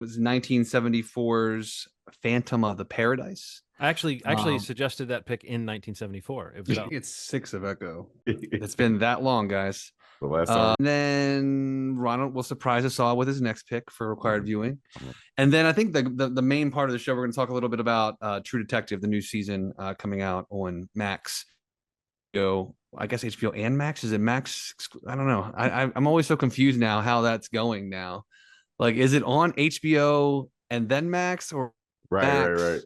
was 1974's Phantom of the Paradise. I actually Um, suggested that pick in 1974. It was about it's 6 of Echo. It's been that long, guys. The last time. And then Ronald will surprise us all with his next pick for required viewing. And then I think the main part of the show, we're going to talk a little bit about True Detective, the new season coming out on Max. I guess HBO and Max. Is it Max? I don't know. I'm always so confused now how that's going now. Like, is it on HBO and then Max, or Right.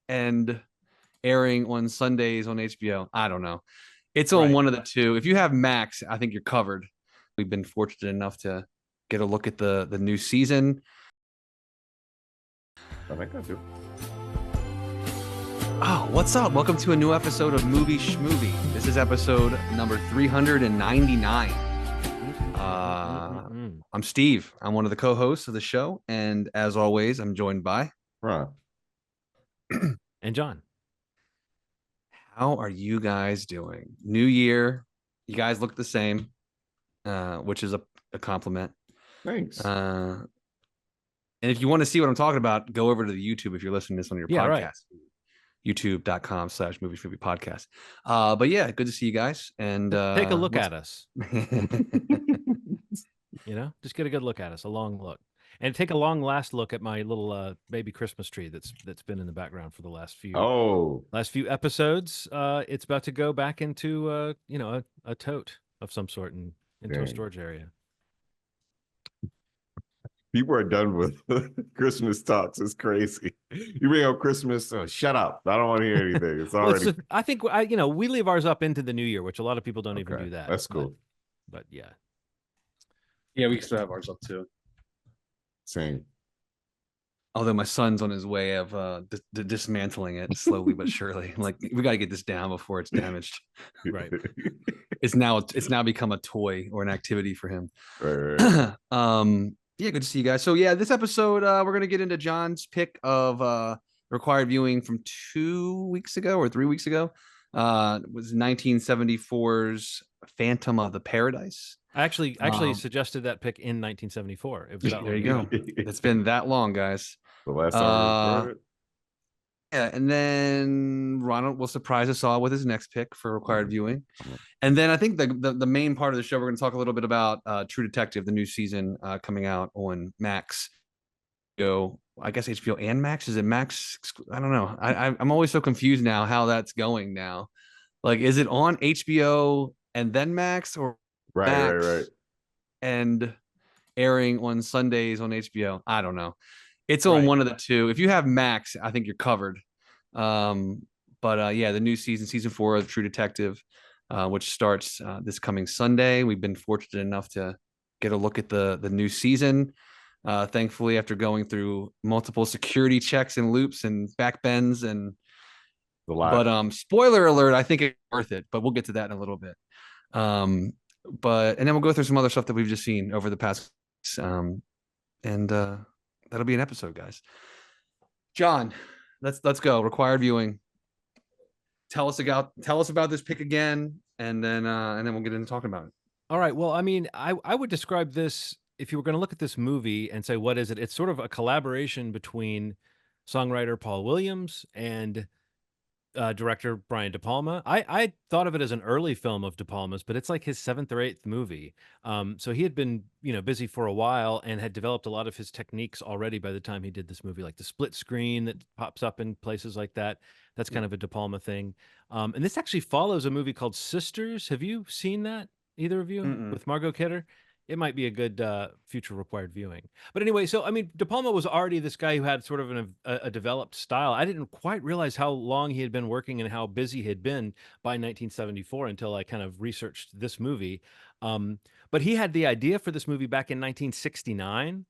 and airing on Sundays on HBO? I don't know. It's on Right. one of the two. If you have Max, I think you're covered. We've been fortunate enough to get a look at the new season. I think I do. Oh, what's up? Welcome to a new episode of Movie Schmovie. This is episode number 399. I'm Steve. I'm one of the co-hosts of the show, and as always, I'm joined by Ron. and John. How are you guys doing? New year. You guys look the same, which is a compliment. Thanks. And if you want to see what I'm talking about, go over to the YouTube if you're listening to this on your podcast. Right. YouTube.com/Movie Schmovie podcast. But yeah, good to see you guys. And Take a look at us. Just get a good look at us, a long look. And take a long last look at my little baby Christmas tree that's been in the background for the last few episodes. It's about to go back into a tote of some sort and into a storage area. People are done with Christmas talks. It's crazy. You bring up Christmas, shut up. I don't want to hear anything. It's already. I think we leave ours up into the new year, which a lot of people don't even do that. That's cool. But yeah. Yeah, we still have ours up too. Same. Although my son's on his way of dismantling it slowly but surely. Like, we got to get this down before it's damaged. Right. It's now become a toy or an activity for him. Right. Yeah, good to see you guys. So yeah, this episode we're gonna get into John's pick of required viewing from 2 weeks ago or 3 weeks ago. It was 1974's Phantom of the Paradise. I actually suggested that pick in 1974. It was about there you go. It's been that long, guys. The last time. Yeah, and then Ronald will surprise us all with his next pick for required viewing. And then I think the main part of the show, we're going to talk a little bit about True Detective, the new season coming out on Max. I guess HBO and Max. Is it Max? I don't know. I'm always so confused now how that's going now. Like, is it on HBO and then Max, or Max Right. and airing on Sundays on HBO? I don't know. It's on one of the two. If you have Max, I think you're covered. But yeah, the new season 4 of True Detective, which starts this coming Sunday. We've been fortunate enough to get a look at the new season. Thankfully, after going through multiple security checks and loops and backbends and spoiler alert, I think it's worth it, but we'll get to that in a little bit. And then we'll go through some other stuff that we've just seen over the past that'll be an episode, guys. John, let's go. Required viewing. Tell us about this pick again, and then we'll get into talking about it. All right. Well, I mean, I would describe this, if you were going to look at this movie and say, what is it? It's sort of a collaboration between songwriter Paul Williams and director Brian DePalma. I thought of it as an early film of DePalma's, but it's like his 7th or 8th movie. So he had been, busy for a while and had developed a lot of his techniques already by the time he did this movie, like the split screen that pops up in places like that. That's kind of a DePalma thing. And this actually follows a movie called Sisters. Have you seen that, either of you, with Margot Kidder? It might be a good future required viewing. But anyway, so, I mean, DePalma was already this guy who had sort of a developed style. I didn't quite realize how long he had been working and how busy he had been by 1974 until I kind of researched this movie. But he had the idea for this movie back in 1969.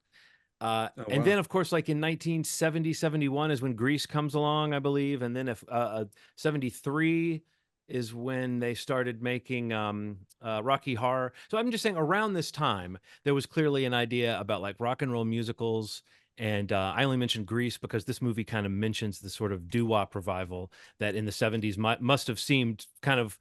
And then, of course, like in 1970, 71 is when Grease comes along, I believe. And then 73 is when they started making Rocky Horror. So I'm just saying, around this time, there was clearly an idea about like rock and roll musicals. And I only mentioned Grease because this movie kind of mentions the sort of doo-wop revival that in the 70s must have seemed kind of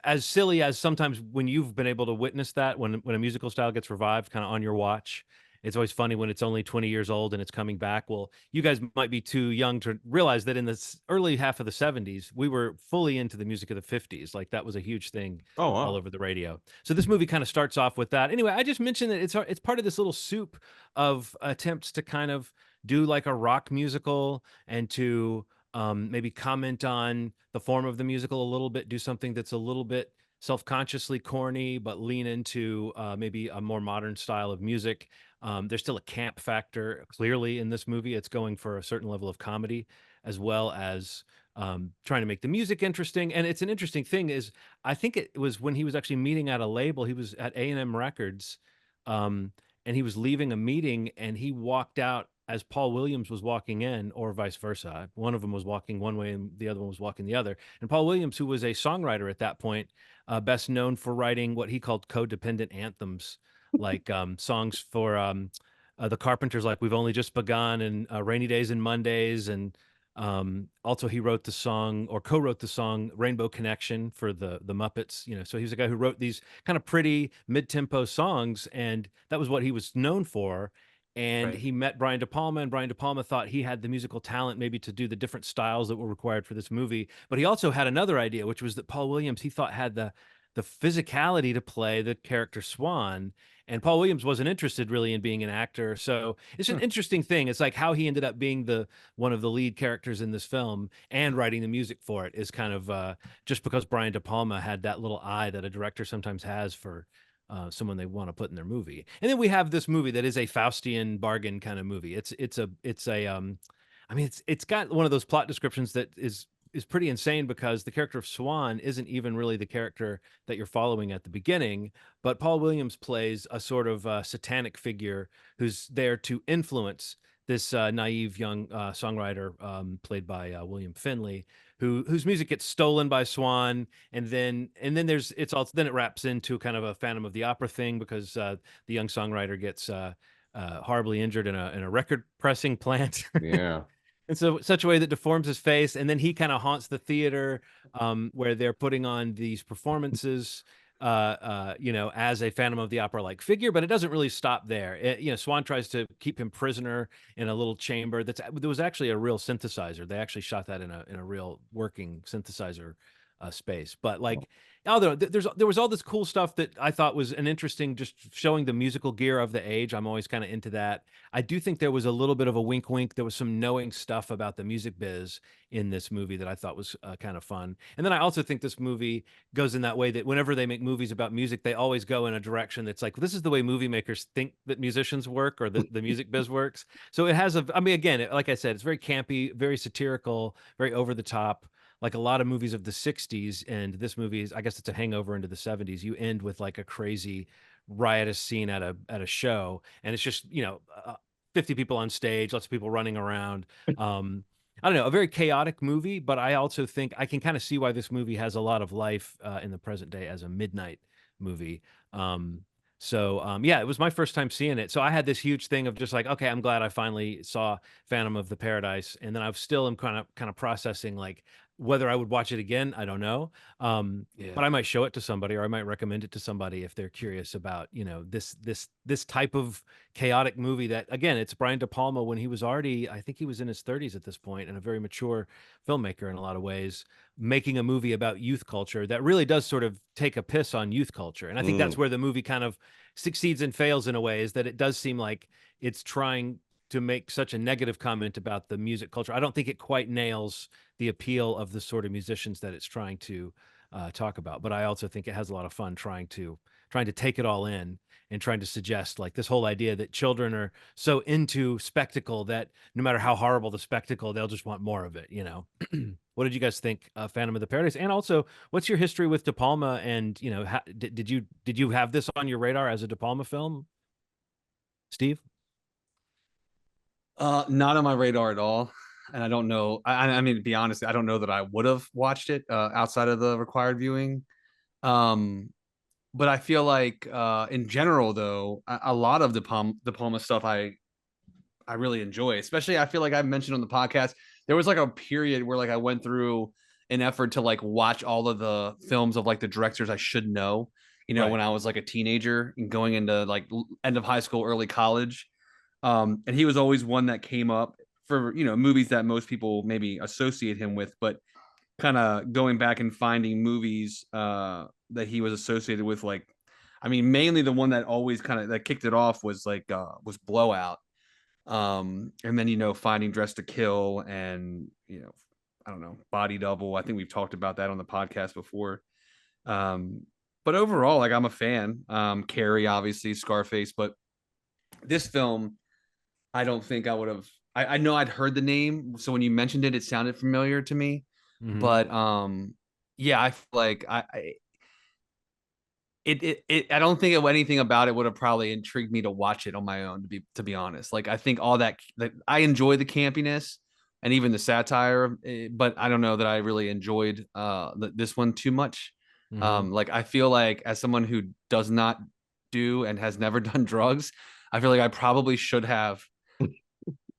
as silly as sometimes when you've been able to witness that, when a musical style gets revived kind of on your watch. it's always funny when it's only 20 years old and it's coming back. Well, you guys might be too young to realize that in the early half of the 70s, we were fully into the music of the 50s. Like that was a huge thing Oh all wow. over the radio. So this movie kind of starts off with that. Anyway, I just mentioned that it's part of this little soup of attempts to kind of do like a rock musical and to maybe comment on the form of the musical a little bit, do something that's a little bit self-consciously corny, but lean into maybe a more modern style of music. There's still a camp factor clearly in this movie. It's going for a certain level of comedy as well as trying to make the music interesting. And it's an interesting thing is I think it was when he was actually meeting at a label, he was at A&M Records, and he was leaving a meeting and he walked out as Paul Williams was walking in, or vice versa. One of them was walking one way and the other one was walking the other. And Paul Williams, who was a songwriter at that point, best known for writing what he called codependent anthems, like songs for the Carpenters, like "We've Only Just Begun" and "Rainy Days and Mondays," and also he wrote the song or co-wrote the song "Rainbow Connection" for the Muppets. So he's a guy who wrote these kind of pretty mid-tempo songs, and that was what he was known for. And Right. he met Brian De Palma, and Brian De Palma thought he had the musical talent maybe to do the different styles that were required for this movie. But he also had another idea, which was that Paul Williams, he thought, had the physicality to play the character Swan. And Paul Williams wasn't interested really in being an actor. So it's an interesting thing. It's like how he ended up being one of the lead characters in this film and writing the music for it is kind of just because Brian De Palma had that little eye that a director sometimes has for someone they want to put in their movie. And then we have this movie that is a Faustian bargain kind of movie. I mean, it's got one of those plot descriptions that is pretty insane because the character of Swan isn't even really the character that you're following at the beginning, but Paul Williams plays a sort of satanic figure who's there to influence this naive young songwriter played by William Finley, whose music gets stolen by Swan, and then then it wraps into kind of a Phantom of the Opera thing because the young songwriter gets horribly injured in a record pressing plant. Yeah. And so such a way that deforms his face, and then he kind of haunts the theater where they're putting on these performances as a Phantom of the Opera like figure, but it doesn't really stop there. Swan tries to keep him prisoner in a little chamber there was actually a real synthesizer. They actually shot that in a real working synthesizer space. But like, although there was all this cool stuff that I thought was an interesting, just showing the musical gear of the age. I'm always kind of into that. I do think there was a little bit of a wink wink. There was some knowing stuff about the music biz in this movie that I thought was kind of fun. And then I also think this movie goes in that way that whenever they make movies about music, they always go in a direction that's like, this is the way movie makers think that musicians work or the music biz works. So it has again, like I said, it's very campy, very satirical, very over the top, like a lot of movies of the 60s. And this movie is, I guess it's a hangover into the 70s. You end with like a crazy riotous scene at a show, and it's just 50 people on stage, lots of people running around. I don't know, a very chaotic movie, but I also think I can kind of see why this movie has a lot of life in the present day as a midnight movie. Yeah, it was my first time seeing it. So I had this huge thing of just like, okay, I'm glad I finally saw Phantom of the Paradise. And then I still am kind of processing like whether I would watch it again. I don't know. But I might show it to somebody, or I might recommend it to somebody if they're curious about, this type of chaotic movie that, again, it's Brian De Palma when he was already, I think he was in his 30s at this point, and a very mature filmmaker in a lot of ways, making a movie about youth culture that really does sort of take a piss on youth culture. And I think that's where the movie kind of succeeds and fails in a way, is that it does seem like it's trying to make such a negative comment about the music culture. I don't think it quite nails the appeal of the sort of musicians that it's trying to talk about. But I also think it has a lot of fun trying to take it all in and trying to suggest like this whole idea that children are so into spectacle that no matter how horrible the spectacle, they'll just want more of it. What did you guys think of Phantom of the Paradise? And also, what's your history with De Palma? And did you have this on your radar as a De Palma film, Steve? Not on my radar at all. And I don't know. I mean, to be honest, I don't know that I would have watched it outside of the required viewing. But I feel like in general, though, a lot of De Palma stuff I really enjoy. Especially, I feel like I've mentioned on the podcast, there was like a period where like I went through an effort to like watch all of the films of like the directors I should know. Right. When I was like a teenager and going into like end of high school, early college. And he was always one that came up for, movies that most people maybe associate him with, but kind of going back and finding movies that he was associated with, like, I mean, mainly the one that always kind of that kicked it off was was Blowout. And then, finding Dress to Kill, and I don't know, Body Double. I think we've talked about that on the podcast before. But overall, like, I'm a fan. Carrie, obviously, Scarface, but this film, I don't think I would have. I know I'd heard the name, so when you mentioned it, it sounded familiar to me. But yeah, I feel like I don't think anything about it would have probably intrigued me to watch it on my own, to be honest. Like, I think all that I enjoy the campiness and even the satire, but I don't know that I really enjoyed this one too much. Like, I feel like, as someone who does not do and has never done drugs, I feel like I probably should have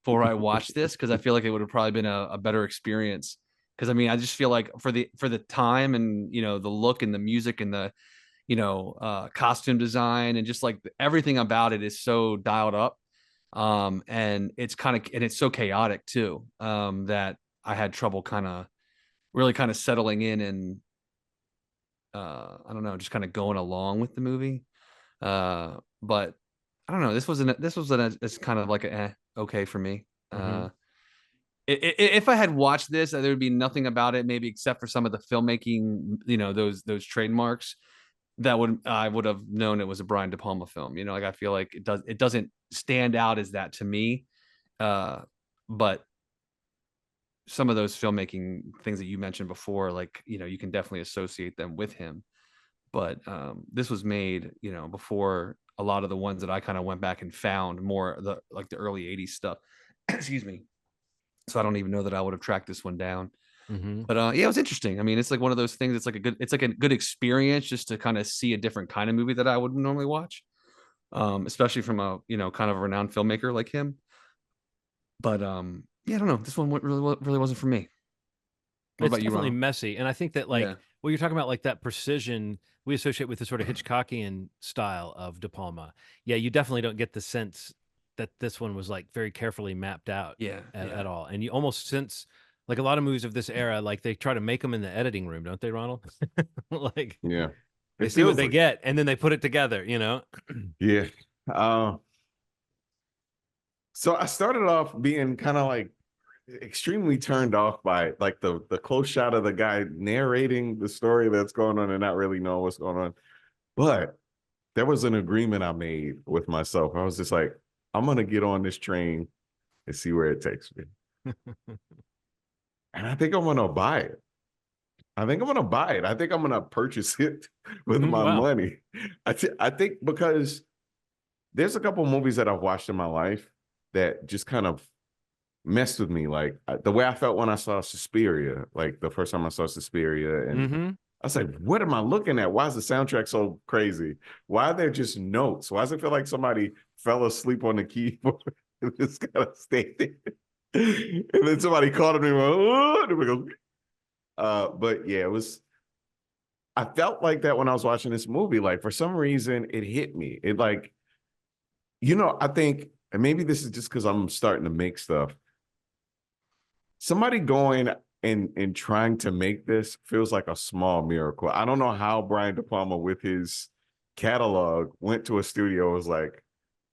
before I watched this, because I feel like it would have probably been a better experience. Because I mean, I just feel like for the time, and the look and the music and the costume design, and just like everything about it is so dialed up. And it's so chaotic too, that I had trouble really settling in, and I don't know, just kind of going along with the movie. But I don't know, this was it's kind of like okay for me. If I had watched this, there would be nothing about it, maybe except for some of the filmmaking, those trademarks I would have known it was a Brian DePalma film. Like, I feel like it doesn't stand out as that to me. But some of those filmmaking things that you mentioned before, like, you can definitely associate them with him. But this was made, before a lot of the ones that I kind of went back and found more the early 80s stuff. Excuse me. So I don't even know that I would have tracked this one down. But yeah, it was interesting. I mean, it's like one of those things. It's like a good experience just to kind of see a different kind of movie that I would normally watch, especially from a kind of a renowned filmmaker like him. But yeah, I don't know. This one really wasn't for me. What It's about you, definitely Ronald? messy, and I think that, Yeah. like, what you're talking about, like that precision, we associate with the sort of Hitchcockian style of De Palma. Yeah, you definitely don't get the sense that this one was, like, very carefully mapped out Yeah. at all, and you almost sense, like, a lot of movies of this era, like, they try to make them in the editing room, don't they, Ronald? Like, Yeah. they It see what feels they like, get, and then they put it together, you know? yeah. So I started off being kind of like extremely turned off by like the close shot of the guy narrating the story that's going on and not really know what's going on. But there was an agreement I made with myself. I was just like, I'm gonna get on this train and see where it takes me. And I think I'm gonna buy it. I think I'm gonna buy it. I think I'm gonna purchase it with my Wow. money. I think because there's a couple movies that I've watched in my life that just kind of messed with me. Like the way I felt when I saw Suspiria, like the first time I saw Suspiria, and I was like, what am I looking at? Why is the soundtrack so crazy? Why are there just notes? Why does it feel like somebody fell asleep on the keyboard and just kind of stayed there? And then somebody called him and went, oh, and we go, but yeah, I felt like that when I was watching this movie. Like, for some reason, it hit me. It like, I think, and maybe this is just because I'm starting to make stuff. Somebody going and trying to make this feels like a small miracle. I don't know how Brian De Palma, with his catalog, went to a studio and was like,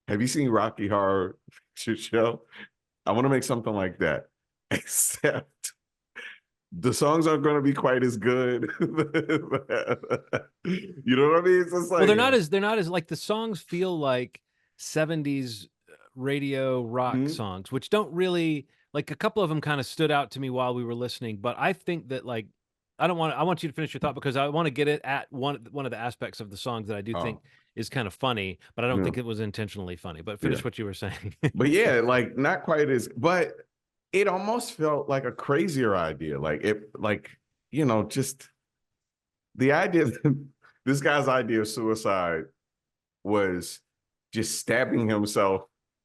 have you seen Rocky Horror Picture Show? I want to make something like that. Except the songs aren't going to be quite as good. You know what I mean? It's just like, Well, they're not as like, the songs feel like 70s radio rock songs, which don't really, like, a couple of them kind of stood out to me while we were listening, but I think that, like, I want you to finish your thought, because I want to get it at one of the aspects of the songs that I do think is kind of funny, but I don't think it was intentionally funny. But finish what you were saying. But yeah, like, not quite as, but it almost felt like a crazier idea. Like just the idea that this guy's idea of suicide was just stabbing himself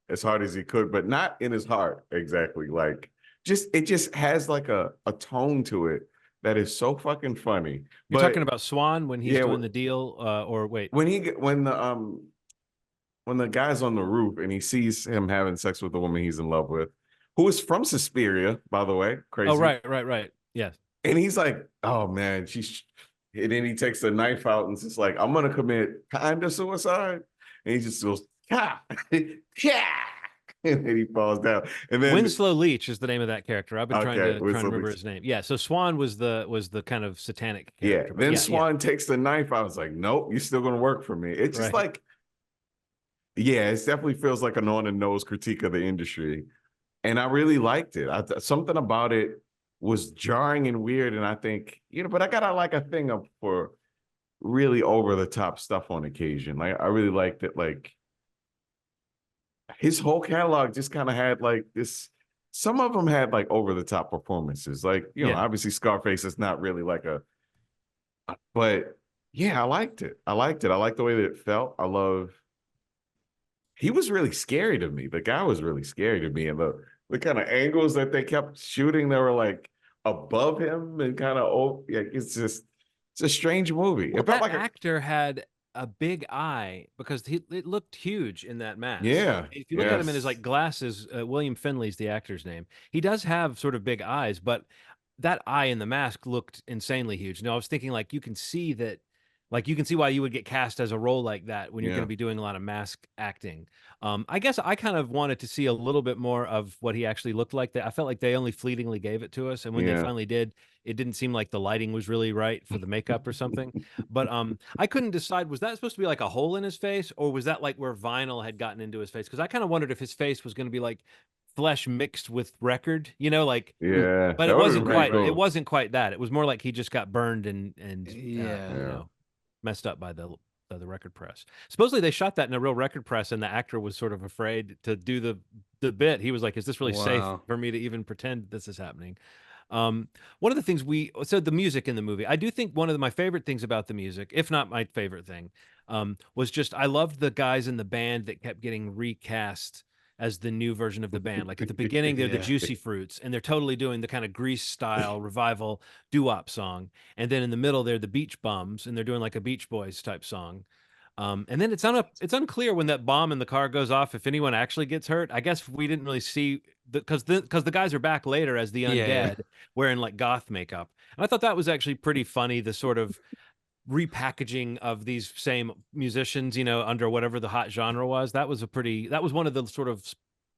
as hard as he could, but not in his heart exactly. Like, it just has like a tone to it that is so fucking funny. You're talking about Swan when he's Yeah, doing the deal, or wait, when when the guy's on the roof and he sees him having sex with the woman he's in love with, who is from Suspiria, by the way, crazy. Oh, right. Yes. And he's like, oh man, and then he takes the knife out and it's just like, I'm gonna commit kind of suicide. And he just goes, yeah, yeah. And then he falls down. And then Winslow Leach is the name of that character. I've been trying to remember Leach. his name. Yeah, so Swan was the kind of satanic character. Yeah. Then Swan takes the knife. I was like, nope, you're still gonna work for me. It's just like, yeah, it definitely feels like an on the nose critique of the industry. And I really liked it. Something about it was jarring and weird. And I think, but I got like a thing up for really over the top stuff on occasion. Like I really liked it. Like his whole catalog just kind of had like this. Some of them had like over the top performances. Like, obviously Scarface is not really like but yeah, I liked it. I liked the way that it felt. He was really scary to me. The guy was really scary to me. And the kind of angles that they kept shooting, they were like above him and kind of, it's a strange movie. Well, it felt that like actor had a big eye because it looked huge in that mask. Yeah. If you look at him in his like glasses, William Finley's the actor's name. He does have sort of big eyes, but that eye in the mask looked insanely huge. I was thinking like you can see why you would get cast as a role like that when you're going to be doing a lot of mask acting. I guess I kind of wanted to see a little bit more of what he actually looked like. I felt like they only fleetingly gave it to us, and when they finally did, it didn't seem like the lighting was really right for the makeup or something. But I couldn't decide, was that supposed to be like a hole in his face, or was that like where vinyl had gotten into his face? Because I kind of wondered if his face was going to be like flesh mixed with record, but it wasn't quite. It wasn't quite that. It was more like he just got burned and messed up by the record press. Supposedly they shot that in a real record press, and the actor was sort of afraid to do the bit. He was like, "Is this really safe for me to even pretend this is happening?" One of the things the music in the movie, I do think one of my favorite things about the music, if not my favorite thing, was just I loved the guys in the band that kept getting recast as the new version of the band. Like at the beginning, they're the Juicy Fruits, and they're totally doing the kind of Grease style revival doo-wop song. And then in the middle, they're the Beach Bums, and they're doing like a Beach Boys type song. And then it's unclear when that bomb in the car goes off if anyone actually gets hurt. I guess we didn't really see because the guys are back later as the undead wearing like goth makeup, and I thought that was actually pretty funny. The sort of repackaging of these same musicians, under whatever the hot genre was. That was one of the sort of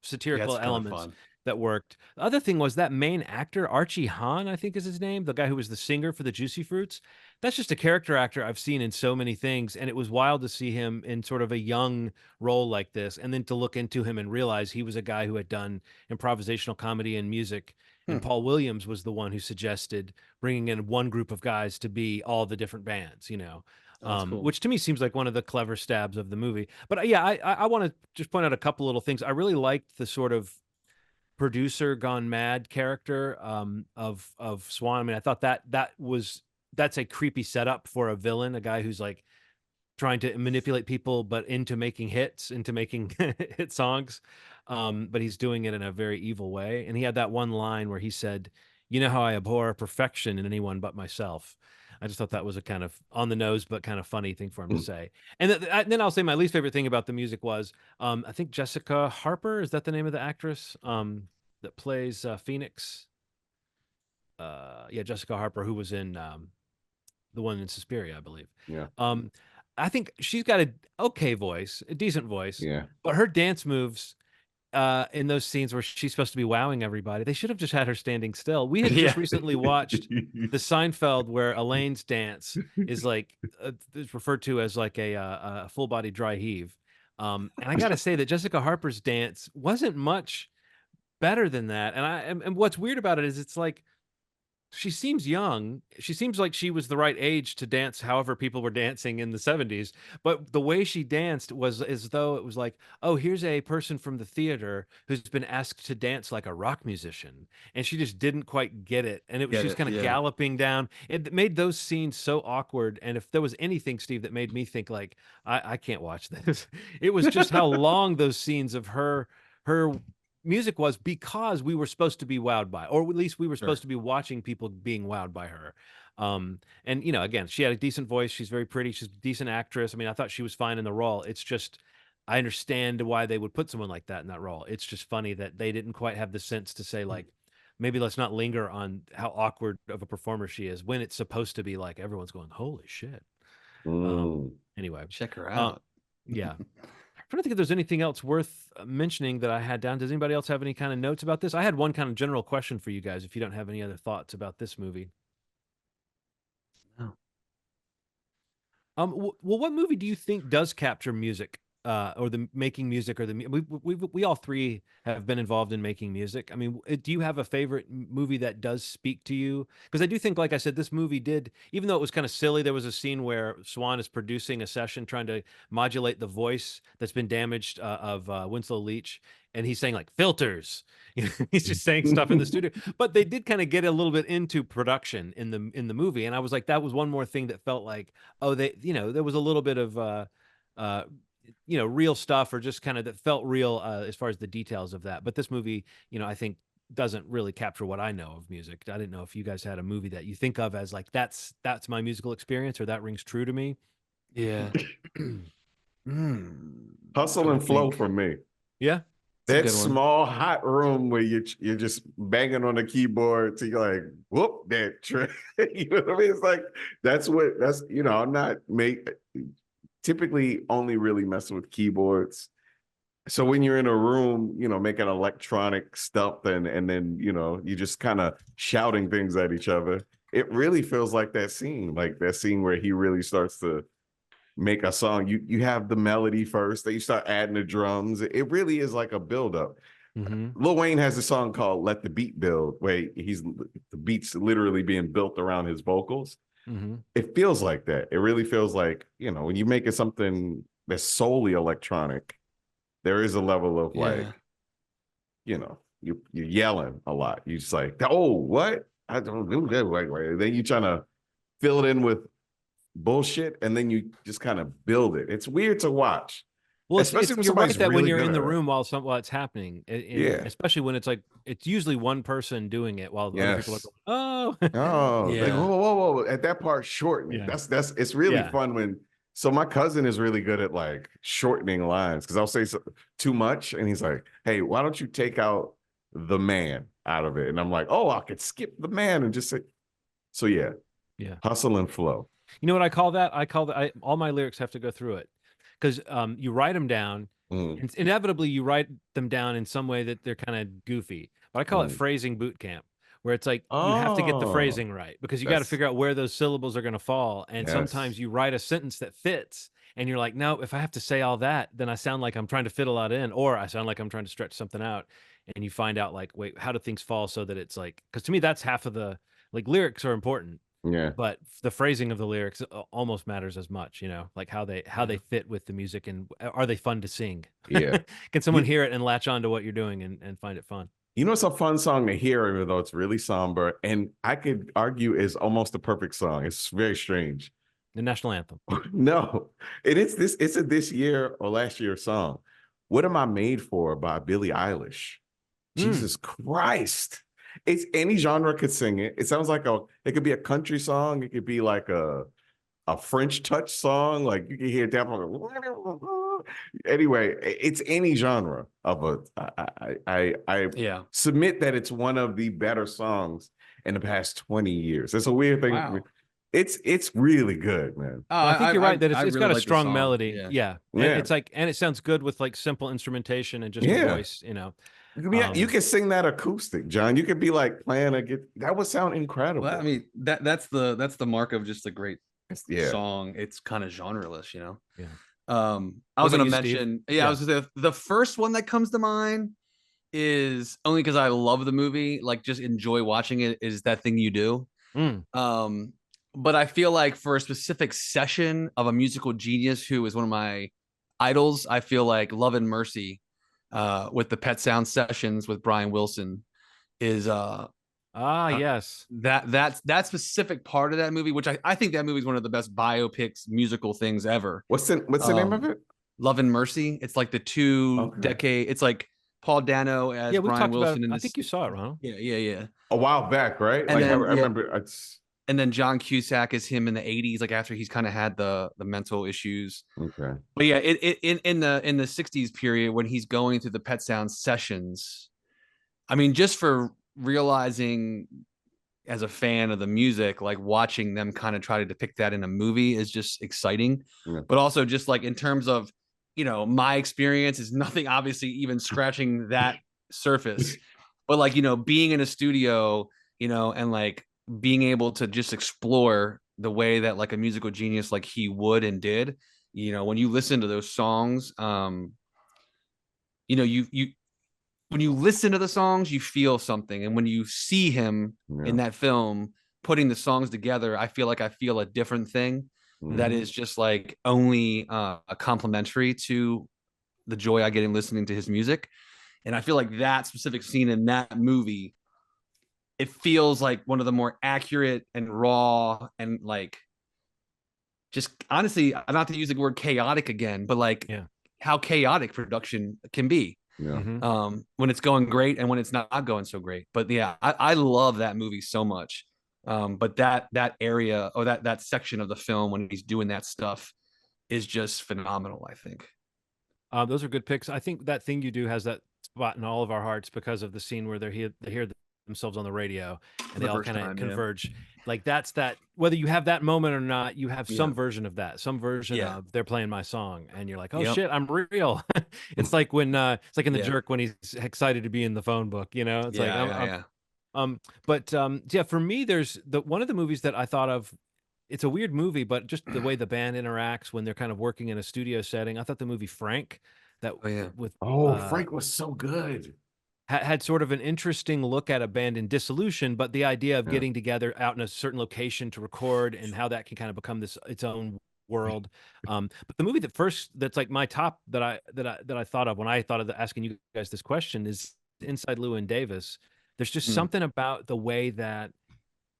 satirical elements that worked. The other thing was that main actor, Archie Hahn, I think is his name, the guy who was the singer for the Juicy Fruits. That's just a character actor I've seen in so many things, and it was wild to see him in sort of a young role like this, and then to look into him and realize he was a guy who had done improvisational comedy and music. And Paul Williams was the one who suggested bringing in one group of guys to be all the different bands, cool. Which to me seems like one of the clever stabs of the movie. But I want to just point out a couple little things. I really liked the sort of producer gone mad character of Swan. I mean, I thought that's a creepy setup for a villain, a guy who's like trying to manipulate people, but into making hits, into making hit songs. But he's doing it in a very evil way. And he had that one line where he said, "You know how I abhor perfection in anyone but myself." I just thought that was a kind of on the nose, but kind of funny thing for him to say. And then I'll say my least favorite thing about the music was, I think Jessica Harper, is that the name of the actress that plays Phoenix? Jessica Harper, who was in the one in Suspiria, I believe. Yeah. I think she's got a okay voice, a decent voice. Yeah. But her dance moves in those scenes where she's supposed to be wowing everybody, they should have just had her standing still. We had just recently watched the Seinfeld where Elaine's dance is like is referred to as like a full body dry heave. And I got to say that Jessica Harper's dance wasn't much better than that. And what's weird about it is it's like she seems young. She seems like she was the right age to dance however people were dancing in the 70s. But the way she danced was as though it was like, oh, here's a person from the theater who's been asked to dance like a rock musician. And she just didn't quite get it. And she was kind of galloping down. It made those scenes so awkward. And if there was anything, Steve, that made me think like, I can't watch this, it was just how long those scenes of her music was, because we were supposed to be wowed by, or at least we were supposed to be watching people being wowed by her. And again, she had a decent voice. She's very pretty. She's a decent actress. I mean, I thought she was fine in the role. It's just I understand why they would put someone like that in that role. It's just funny that they didn't quite have the sense to say like, maybe let's not linger on how awkward of a performer she is when it's supposed to be like everyone's going, holy shit. Anyway, check her uh, out. yeah. I'm trying to think if there's anything else worth mentioning that I had down. Does anybody else have any kind of notes about this? I had one kind of general question for you guys if you don't have any other thoughts about this movie. No. Well, what movie do you think does capture music, or the making music, or we all three have been involved in making music. I mean, do you have a favorite movie that does speak to you? Because I do think, like I said, this movie did, even though it was kind of silly. There was a scene where Swan is producing a session trying to modulate the voice that's been damaged of Winslow Leach, and he's saying like filters. He's just saying stuff in the studio. But they did kind of get a little bit into production in the movie, and I was like, that was one more thing that felt like, oh, there was a little bit of real stuff, or just kind of that felt real as far as the details of that. But this movie, I think doesn't really capture what I know of music. I didn't know if you guys had a movie that you think of as like that's my musical experience, or that rings true to me. Yeah. Hustle and Flow for me. Yeah. That small hot room where you're just banging on the keyboard to you're like, whoop, that trick. You know what I mean? It's like I'm not typically only really messing with keyboards. So when you're in a room, making electronic stuff and then, you're just kind of shouting things at each other, it really feels like that scene where he really starts to make a song. You have the melody first, then you start adding the drums. It really is like a buildup. Lil Wayne has a song called Let the Beat Build, where the beat's literally being built around his vocals. It feels like that. It really feels like, when you make it something that's solely electronic, there is a level of you're yelling a lot. You just like, oh, what? I don't do that. Then you're trying to fill it in with bullshit, and then you just kind of build it. It's weird to watch. Well, especially when you're right that when you're in the room while it's happening, especially when it's like it's usually one person doing it while the other people are going, like, whoa, at that part, shorten it. It's really fun when. So my cousin is really good at like shortening lines, because I'll say too much, and he's like, "Hey, why don't you take out the man out of it?" And I'm like, "Oh, I could skip the man and just say." So yeah, Hustle and Flow. You know what I call that? All my lyrics have to go through it, because you write them down. And inevitably, you write them down in some way that they're kind of goofy. But I call it phrasing boot camp, where it's like you have to get the phrasing right, because you got to figure out where those syllables are going to fall. And sometimes you write a sentence that fits, and you're like, no, if I have to say all that, then I sound like I'm trying to fit a lot in, or I sound like I'm trying to stretch something out. And you find out like, wait, how do things fall so that it's like, because to me, that's half of the, like, lyrics are important. Yeah. But the phrasing of the lyrics almost matters as much, like how they fit with the music, and are they fun to sing? Yeah. Can someone hear it and latch on to what you're doing and find it fun? It's a fun song to hear, even though it's really somber, and I could argue is almost a perfect song. It's very strange. The national anthem. No, it's a this year or last year song. What Am I Made For by Billie Eilish. Jesus Christ. It's any genre could sing it. It sounds like it could be a country song. It could be like a French touch song. Like you can hear that. Anyway, it's any genre of I submit that it's one of the better songs in the past 20 years. It's a weird thing. Wow. It's really good, man. I think you're right that it's really got a like strong melody. Yeah. And it's like, and it sounds good with like simple instrumentation and just a voice, you can sing that acoustic, John. You could be like playing that would sound incredible. Well, I mean, that's the mark of just a great song. It's kind of genreless, Yeah. I was going to mention, I was going to say the first one that comes to mind is only because I love the movie, like just enjoy watching it, is That Thing You Do. But I feel like for a specific session of a musical genius who is one of my idols, I feel like Love and Mercy with the Pet Sound Sessions with Brian Wilson is yes, that specific part of that movie, which I think that movie is one of the best biopics musical things ever. What's the name of it? Love and Mercy. It's like the decade. It's like Paul Dano as Brian Wilson. I think you saw it, Ronald. Yeah. A while back, right? And like I remember. and then John Cusack is him in the 80s, like after he's kind of had the mental issues. Okay. But yeah, in the 60s period when he's going through the Pet Sounds sessions, I mean, just for realizing as a fan of the music, like watching them kind of try to depict that in a movie is just exciting. Yeah. But also just like in terms of, my experience is nothing obviously even scratching that surface. But like, being in a studio, and like being able to just explore the way that like a musical genius like he would and did, when you listen to those songs, you when you listen to the songs, you feel something. And when you see him in that film putting the songs together, I feel like I feel a different thing that is just like only a complimentary to the joy I get in listening to his music. And I feel like that specific scene in that movie, it feels like one of the more accurate and raw and like just honestly, not to use the word chaotic again, but like how chaotic production can be. When it's going great and when it's not going so great. But yeah, I love that movie so much. But that area or that section of the film when he's doing that stuff is just phenomenal, I think. Those are good picks. I think That Thing You Do has that spot in all of our hearts because of the scene where they hear themselves on the radio and they all kind of converge. Like that's that, whether you have that moment or not, you have some version of that, some version of they're playing my song and you're like, oh shit, I'm real. It's like when it's like in The Jerk when he's excited to be in the phone book, it's like yeah, for me there's one of the movies that I thought of. It's a weird movie, but just the way the band interacts when they're kind of working in a studio setting. I thought the movie Frank with Frank was so good. Had sort of an interesting look at a band in dissolution, but the idea of getting together out in a certain location to record and how that can kind of become its own world. But the movie that's like my top that I thought of when I thought of asking you guys this question is Inside Llewyn Davis. There's just something about the way that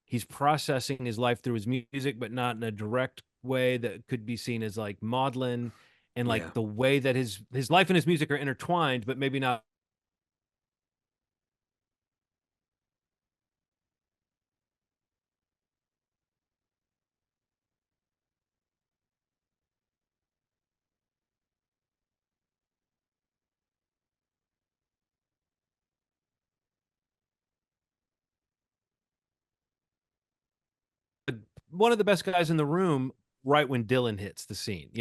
he's processing his life through his music, but not in a direct way that could be seen as like maudlin, and like the way that his life and his music are intertwined, but maybe not. One of the best guys in the room right when Dylan hits the scene,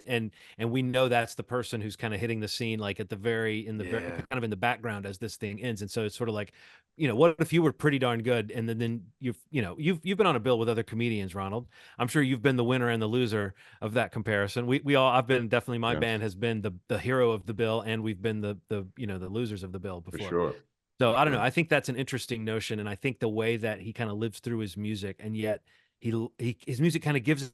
and we know that's the person who's kind of hitting the scene like at the very kind of in the background as this thing ends. And so it's sort of like, what if you were pretty darn good and then you've been on a bill with other comedians, Ronald. I'm sure you've been the winner and the loser of that comparison. We all, I've been definitely, my band has been the hero of the bill, and we've been the the losers of the bill before. For sure. So I don't know. I think that's an interesting notion, and I think the way that he kind of lives through his music, and yet his music kind of gives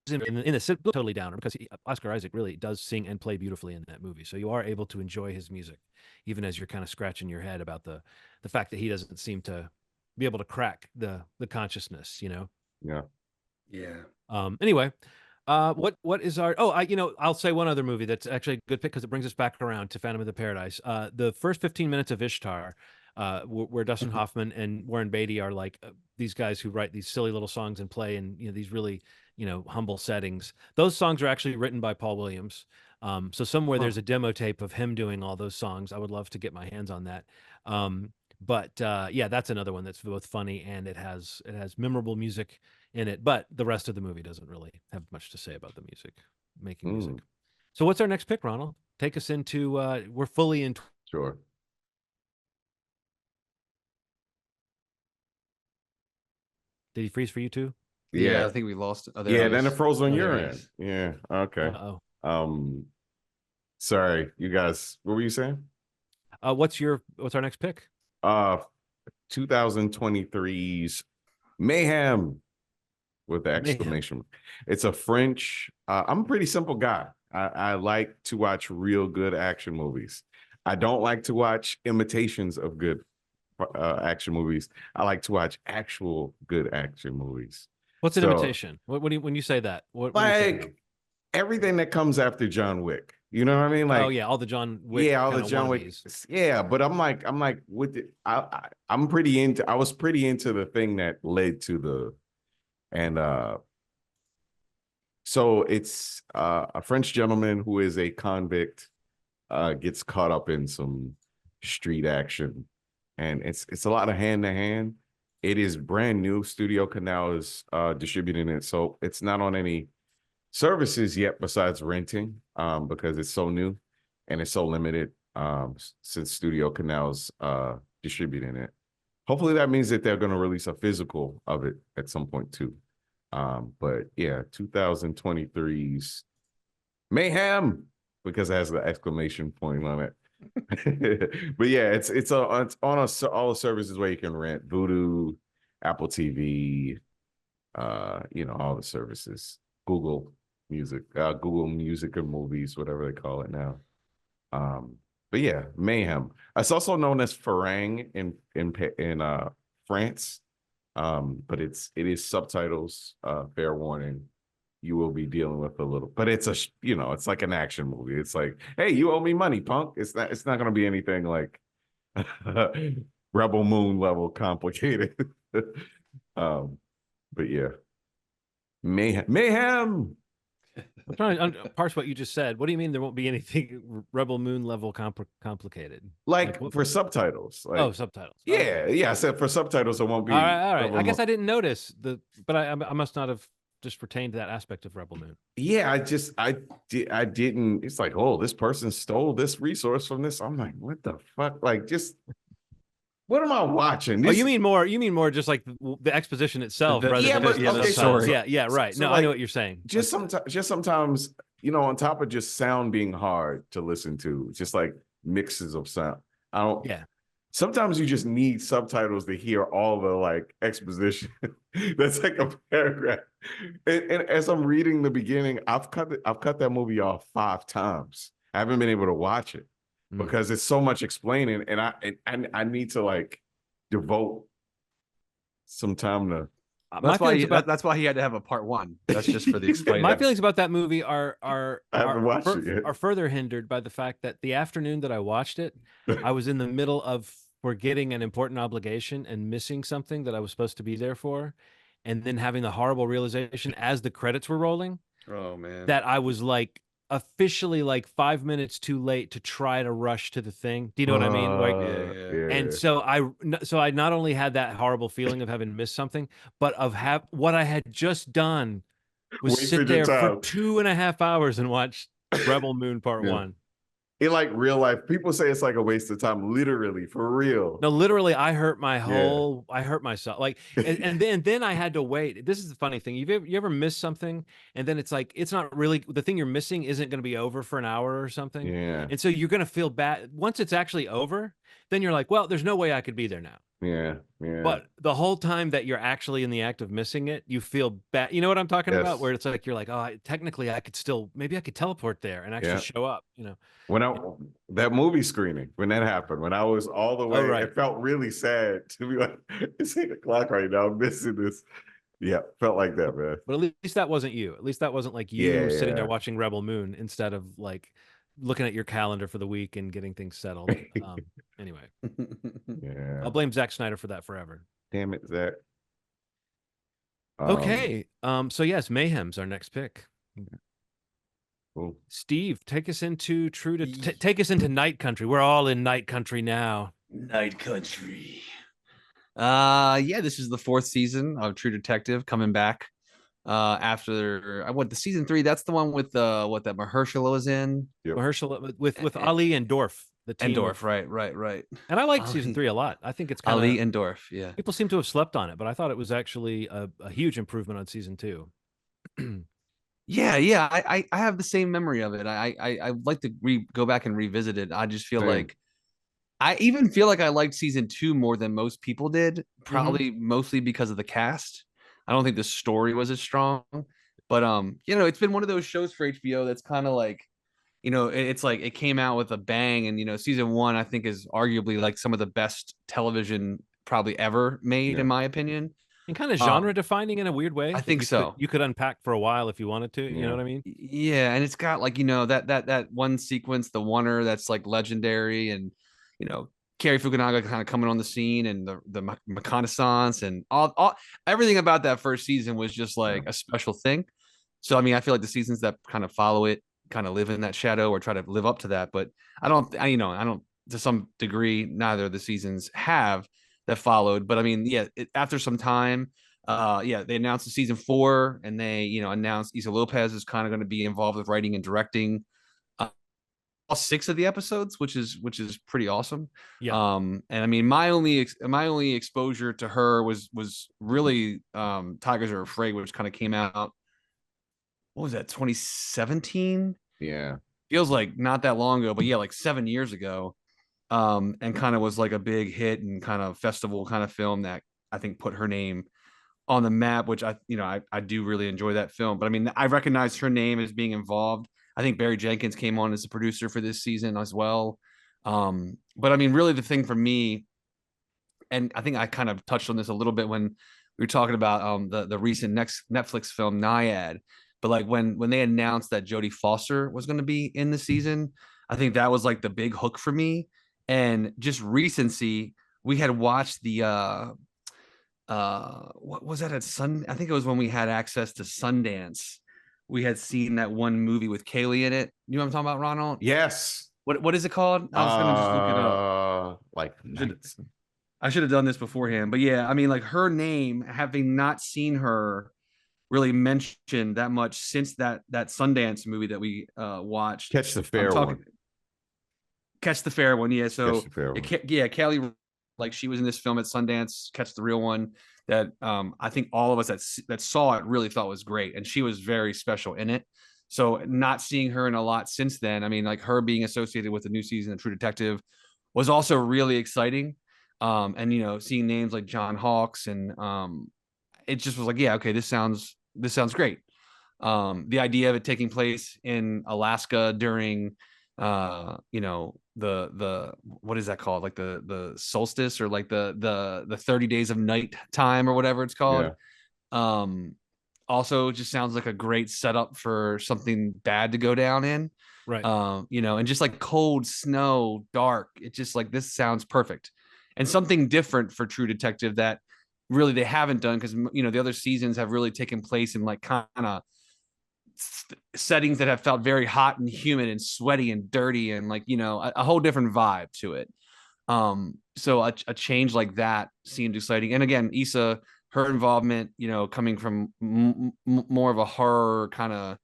him in a totally downer, because Oscar Isaac really does sing and play beautifully in that movie. So you are able to enjoy his music, even as you're kind of scratching your head about the fact that he doesn't seem to be able to crack the consciousness, Yeah. Anyway, what is our? Oh, I'll say one other movie that's actually a good pick because it brings us back around to Phantom of the Paradise. The first 15 minutes of Ishtar, where Dustin Hoffman and Warren Beatty are like these guys who write these silly little songs and play in these really humble settings. Those songs are actually written by Paul Williams. So somewhere there's a demo tape of him doing all those songs. I would love to get my hands on that. But yeah, that's another one that's both funny and it has memorable music in it, but the rest of the movie doesn't really have much to say about the making music. So what's our next pick, Ronald? Take us into we're fully in. Sure. Did he freeze for you too? Yeah, I think we lost. Then it froze on your end. Yeah. Okay. Sorry, you guys. What were you saying? What's our next pick? 2023's Mayhem with the exclamation. It's a French. I'm a pretty simple guy. I like to watch real good action movies. I don't like to watch imitations of good action movies. I like to watch actual good action movies. What's an imitation? What do you, when you say that? What like everything that comes after John Wick. You know what I mean? Like, oh yeah, all the John Wick, yeah, all the kind of John Wick. wannabes. Yeah, but I'm like, with it. I'm pretty into. I was pretty into the thing that led to the, and so it's a French gentleman who is a convict, gets caught up in some street action, and it's a lot of hand to hand. It is brand new. Studio Canal is distributing it, so it's not on any services yet besides renting, because it's so new and it's so limited, since Studio Canal's distributing it. Hopefully that means that they're going to release a physical of it at some point too. But yeah, 2023's Mayhem, because it has the exclamation point on it. But yeah, it's on all the services where you can rent: Voodoo, Apple TV, all the services, Google Music and Movies, whatever they call it now. But yeah, Mayhem. It's also known as Farang in France. But it is subtitles. Fair warning, you will be dealing with a little, but it's it's like an action movie. It's like, hey, you owe me money, punk. It's not going to be anything like Rebel Moon level complicated. But yeah, mayhem. I'm trying to parse what you just said. What do you mean there won't be anything Rebel Moon level complicated? Like for subtitles. Like, oh, subtitles. Yeah, okay. yeah. I said for subtitles, it won't be. All right. Rebel I guess Moon. I didn't notice but I must not have just retained that aspect of Rebel Moon. Yeah, I didn't. It's like, oh, this person stole this resource from this. I'm like, what the fuck? Like, just what am I watching? You mean more just like the exposition itself, rather yeah, than but just okay, story. Yeah, right. So no, like, I know what you're saying. Just sometimes, on top of just sound being hard to listen to, just like mixes of sound. I don't. Yeah. Sometimes you just need subtitles to hear all the like exposition. That's like a paragraph. And as I'm reading the beginning, I've cut that movie off 5 times. I haven't been able to watch it because it's so much explaining, and I need to like devote some time to. That's why he had to have a part 1. That's just for the explaining. My feelings about that movie are further hindered by the fact that the afternoon that I watched it, I was in the middle of forgetting an important obligation and missing something that I was supposed to be there for, and then having the horrible realization as the credits were rolling, oh man, that I was like officially like 5 minutes too late to try to rush to the thing. Do you know what I mean? Like, Yeah. and so I not only had that horrible feeling of having missed something, but of what I had just done was Wasted sit there your for time. 2.5 hours and watch Rebel Moon Part 1. In like real life, people say it's like a waste of time. Literally, for real. No, literally, I hurt myself. Like, and then I had to wait. This is the funny thing. You ever miss something, and then it's like it's not really the thing you're missing isn't going to be over for an hour or something. Yeah. And so you're going to feel bad once it's actually over. Then you're like, well, there's no way I could be there now. Yeah. But the whole time that you're actually in the act of missing it, you feel bad. You know what I'm talking about? Where it's like you're like, oh, technically, I could teleport there and actually show up. When that movie screening, when that happened, when I was all the way, right. It felt really sad to be like, it's 8:00 right now, I'm missing this. Yeah, felt like that, man. But at least that wasn't you. At least that wasn't like you sitting there watching Rebel Moon instead of like looking at your calendar for the week and getting things settled. Anyway, yeah, I'll blame Zack Snyder for that forever. Damn it, Zach. Okay. So yes, Mayhem's our next pick. Cool. Steve, take us into take us into Night Country. We're all in Night Country now. Night Country. Yeah, this is the 4th season of True Detective coming back. After the season 3, that's the one with that Mahershala was in. Yep. Mahershala with Ali and Dorff. The team and Dorff, right. And I like season 3 a lot. I think it's kind of Ali and Dorff. Yeah, people seem to have slept on it, but I thought it was actually a huge improvement on season 2. Yeah. I have the same memory of it. I like to go back and revisit it. I just feel like I even feel like I liked season 2 more than most people did. Probably mostly because of the cast. I don't think the story was as strong, but it's been one of those shows for HBO that's kind of like, it's like it came out with a bang, and season 1 I think is arguably like some of the best television probably ever made in my opinion. And kind of genre defining in a weird way. I think so. You could unpack for a while if you wanted to. You know what I mean? Yeah, and it's got like, you know, that one sequence, the oneer that's like legendary, and you know, Cary Fukunaga kind of coming on the scene, and the reconnaissance, and all everything about that first season was just like a special thing. So I mean, I feel like the seasons that kind of follow it kind of live in that shadow or try to live up to that. But I don't, to some degree, neither of the seasons have that followed. But I mean, yeah, after some time, yeah, they announced the season 4, and they, you know, announced Issa Lopez is kind of going to be involved with writing and directing all 6 of the episodes, which is pretty awesome. Yeah. And I mean, my only exposure to her was really Tigers Are Afraid, which kind of came out, what was that, 2017? Yeah. Feels like not that long ago, but yeah, like 7 years ago. And kind of was like a big hit and kind of festival kind of film that I think put her name on the map, which I do really enjoy that film. But I mean, I recognize her name as being involved. I think Barry Jenkins came on as the producer for this season as well. But I mean, really the thing for me, and I think I kind of touched on this a little bit when we were talking about the recent next Netflix film Naiad. But like when they announced that Jodie Foster was going to be in the season, I think that was like the big hook for me. And just recency, we had watched the what was that at Sun? I think it was when we had access to Sundance. We had seen that one movie with Kaylee in it. You know what I'm talking about, Ronald? Yes. What is it called? I was gonna just look it up. Like I should have done this beforehand, but yeah, I mean, like her name, having not seen her really mentioned that much since that Sundance movie that we watched. Catch the Fair One. Catch the Fair One, yeah. So yeah, Kelly, like she was in this film at Sundance, Catch the Real One, that I think all of us that saw it really thought was great, and she was very special in it. So not seeing her in a lot since then, I mean, like her being associated with the new season of True Detective was also really exciting. And you know, seeing names like John Hawkes, and it just was like, yeah, okay, this sounds great. The idea of it taking place in Alaska during you know, the what is that called, like the solstice, or like the 30 days of night time or whatever it's called. Also just sounds like a great setup for something bad to go down in, right? You know, and just like cold snow, dark, it's just like, this sounds perfect, and something different for True Detective that really they haven't done, because you know the other seasons have really taken place in like kind of settings that have felt very hot and humid and sweaty and dirty, and like, you know, a whole different vibe to it. So a change like that seemed exciting. And again, Issa, her involvement, you know, coming from more of a horror kind of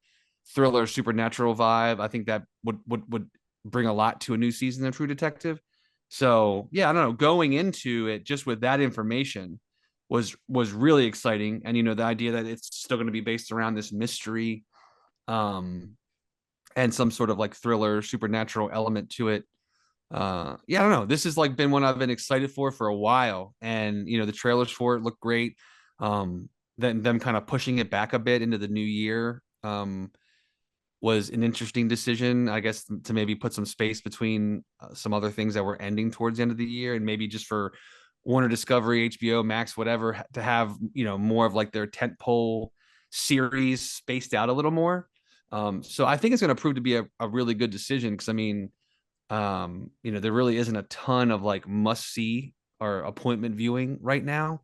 thriller supernatural vibe, I think that would bring a lot to a new season of True Detective. So yeah, I don't know, going into it just with that information was really exciting. And you know, the idea that it's still going to be based around this mystery, and some sort of like thriller supernatural element to it. Yeah, I don't know, this has like been one I've been excited for a while, and you know, the trailers for it look great. Then them kind of pushing it back a bit into the new year was an interesting decision, I guess, to maybe put some space between some other things that were ending towards the end of the year, and maybe just for Warner Discovery, HBO Max, whatever, to have, you know, more of like their tentpole series spaced out a little more. So I think it's going to prove to be a really good decision, because I mean, you know, there really isn't a ton of like must see or appointment viewing right now.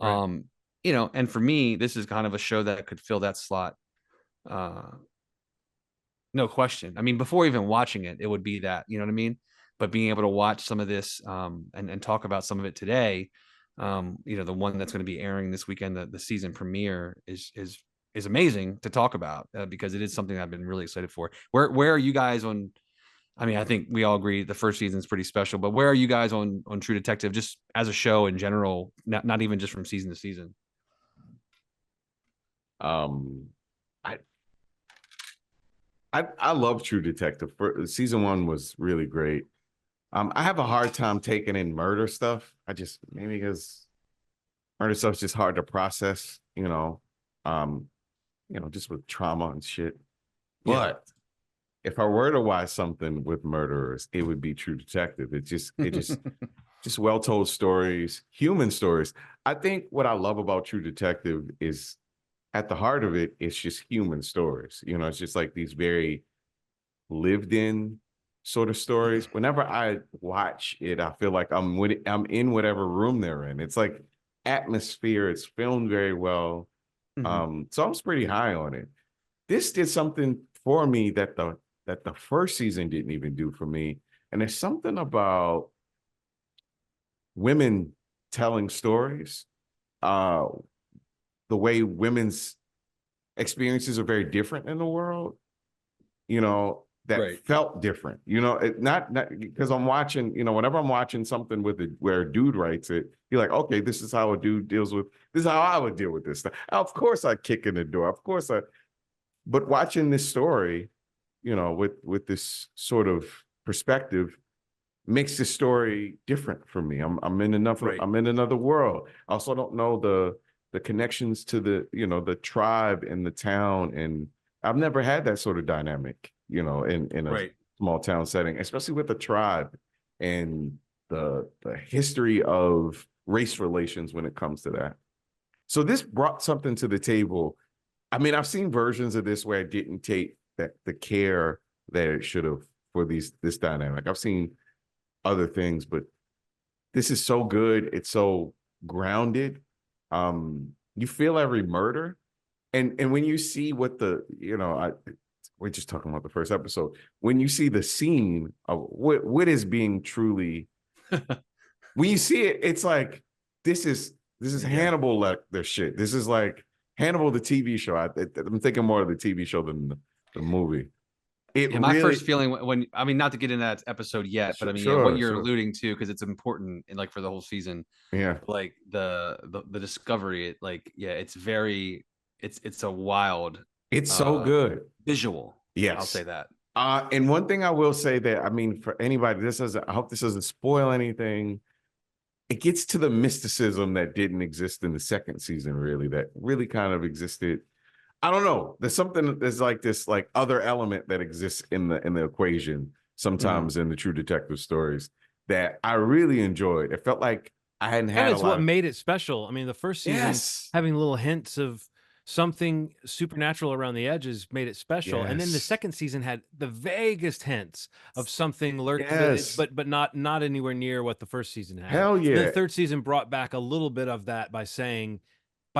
Right. You know, and for me, this is kind of a show that could fill that slot. No question. I mean, before even watching it, it would be that, you know what I mean? But being able to watch some of this, and talk about some of it today, you know, the one that's going to be airing this weekend, the season premiere is amazing to talk about, because it is something I've been really excited for. Where are you guys on? I mean, I think we all agree the first season is pretty special, but where are you guys on True Detective, just as a show in general, not even just from season to season? I love True Detective. Season 1 was really great. I have a hard time taking in murder stuff. Maybe because murder stuff is just hard to process, you know, just with trauma and shit. Yeah. But if I were to watch something with murderers, it would be True Detective. It just just well-told stories, human stories. I think what I love about True Detective is at the heart of it, it's just human stories. You know, it's just like these very lived in sort of stories. Whenever I watch it, I feel like I'm in whatever room they're in. It's like atmosphere. It's filmed very well. So I was pretty high on it. This did something for me that the first season didn't even do for me. And there's something about women telling stories. The way women's experiences are very different in the world, you know, that felt different, you know, not because I'm watching, you know, whenever I'm watching something where a dude writes it, you're like, okay, this is how a dude deals with, this is how I would deal with this stuff. Of course I kick in the door. Of course but watching this story, you know, with this sort of perspective makes the story different for me. I'm in another world. I also don't know the connections to the, you know, the tribe and the town. And I've never had that sort of dynamic, you know, in a small town setting, especially with the tribe and the history of race relations when it comes to that. So this brought something to the table. I mean, I've seen versions of this where it didn't take the care that it should have for this dynamic. I've seen other things, but this is so good. It's so grounded. You feel every murder. And when you see what we're just talking about the first episode. When you see the scene of what is being truly, when you see it, it's like, this is Hannibal their shit. This is like Hannibal, the TV show. I'm thinking more of the TV show than the movie. My first feeling when I mean, not to get into that episode yet, but I mean, what you're alluding to, because it's important and like for the whole season. Yeah, like the discovery, it's very, it's a wild. It's so good visual. Yes, I'll say that. And one thing I will say that, I mean, for anybody, I hope this doesn't spoil anything. It gets to the mysticism that didn't exist in the second season, really, that really kind of existed. I don't know. There's like this like other element that exists in the equation sometimes in the True Detective stories that I really enjoyed. It felt like I hadn't had it's what made it special. I mean, the first season having little hints of something supernatural around the edges made it special. And then the second season had the vaguest hints of something lurked, but not anywhere near what the first season had. Hell yeah. The third season brought back a little bit of that by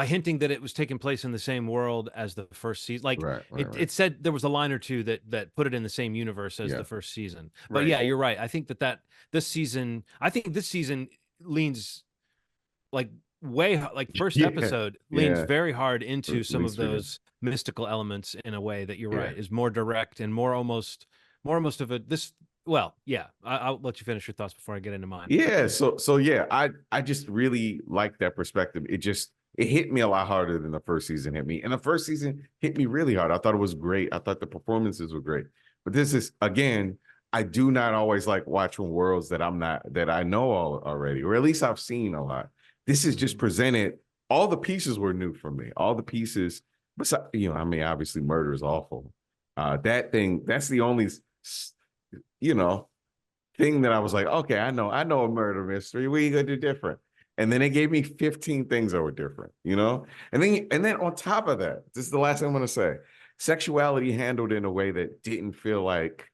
hinting that it was taking place in the same world as the first season. Like it said there was a line or two that put it in the same universe as the first season. But yeah, you're right. I think that this season leans like first episode leans very hard into some of those mystical elements in a way that you're right is more direct and more almost of a I'll let you finish your thoughts before I get into mine. I just really like that perspective. It hit me a lot harder than the first season hit me. And the first season hit me really hard. I thought it was great. I thought the performances were great. But this is, again, I do not always like watching worlds that I know all already, or at least I've seen a lot. This is just presented, all the pieces were new for me. All the pieces, besides, you know, I mean, obviously murder is awful. That's the only, you know, thing that I was like, okay, I know a murder mystery. What are you gonna do different? And then they gave me 15 things that were different, you know? And then on top of that, this is the last thing I'm gonna say. Sexuality handled in a way that didn't feel like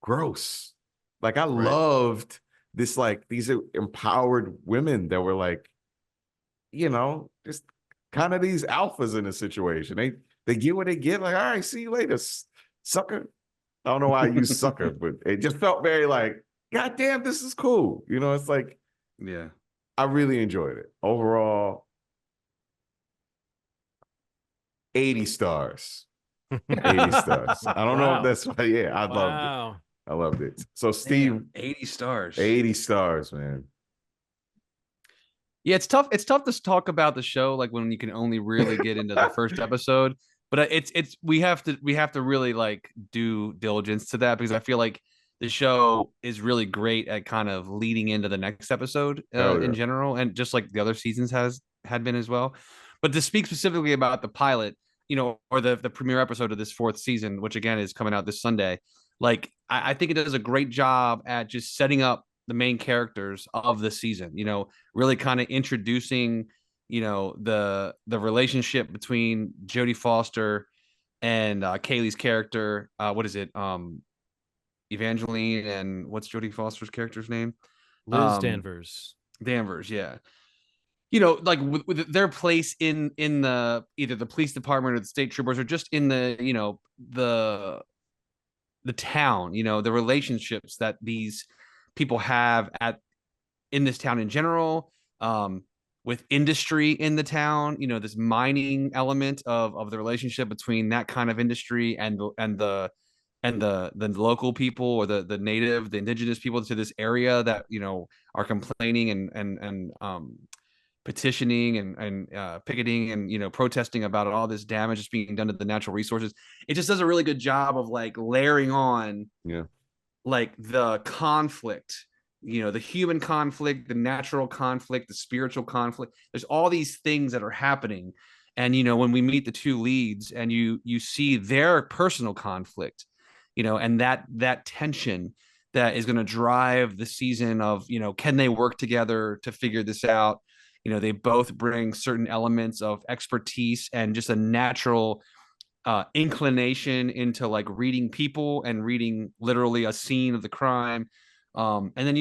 gross. Like I loved this, like these empowered women that were like, you know, just kind of these alphas in a situation. They get what they get, like, all right, see you later, sucker. I don't know why I use sucker, but it just felt very like, God damn, this is cool. You know, it's like, I really enjoyed it. Overall, 80 stars. 80 stars. I don't know if that's why. Yeah, I loved it. I loved it. So Steve, 80 stars. 80 stars, man. Yeah, it's tough. It's tough to talk about the show like when you can only really get into the first episode. But we have to really like do diligence to that, because I feel like the show is really great at kind of leading into the next episode in general, and just like the other seasons had been as well. But to speak specifically about the pilot, you know, or the premiere episode of this fourth season, which again is coming out this Sunday, like I think it does a great job at just setting up the main characters of the season. Really kind of introducing the relationship between Jodie Foster and Kaylee's character. What is it? Evangeline, and what's Jodie Foster's character's name? Liz Um, Danvers. Danvers, yeah. Like with their place in the either the police department or the state troopers, or just in the the town, the relationships that these people have in this town in general, with industry in the town, this mining element of the relationship between that kind of industry and the local people, or the indigenous people to this area that are complaining and petitioning and picketing and protesting about all this damage that's being done to the natural resources. It just does a really good job of like layering on like the conflict, the human conflict, the natural conflict, the spiritual conflict. There's all these things that are happening, and when we meet the two leads and you see their personal conflict, and that tension that is going to drive the season of can they work together to figure this out. They both bring certain elements of expertise and just a natural inclination into like reading people and reading literally a scene of the crime. And then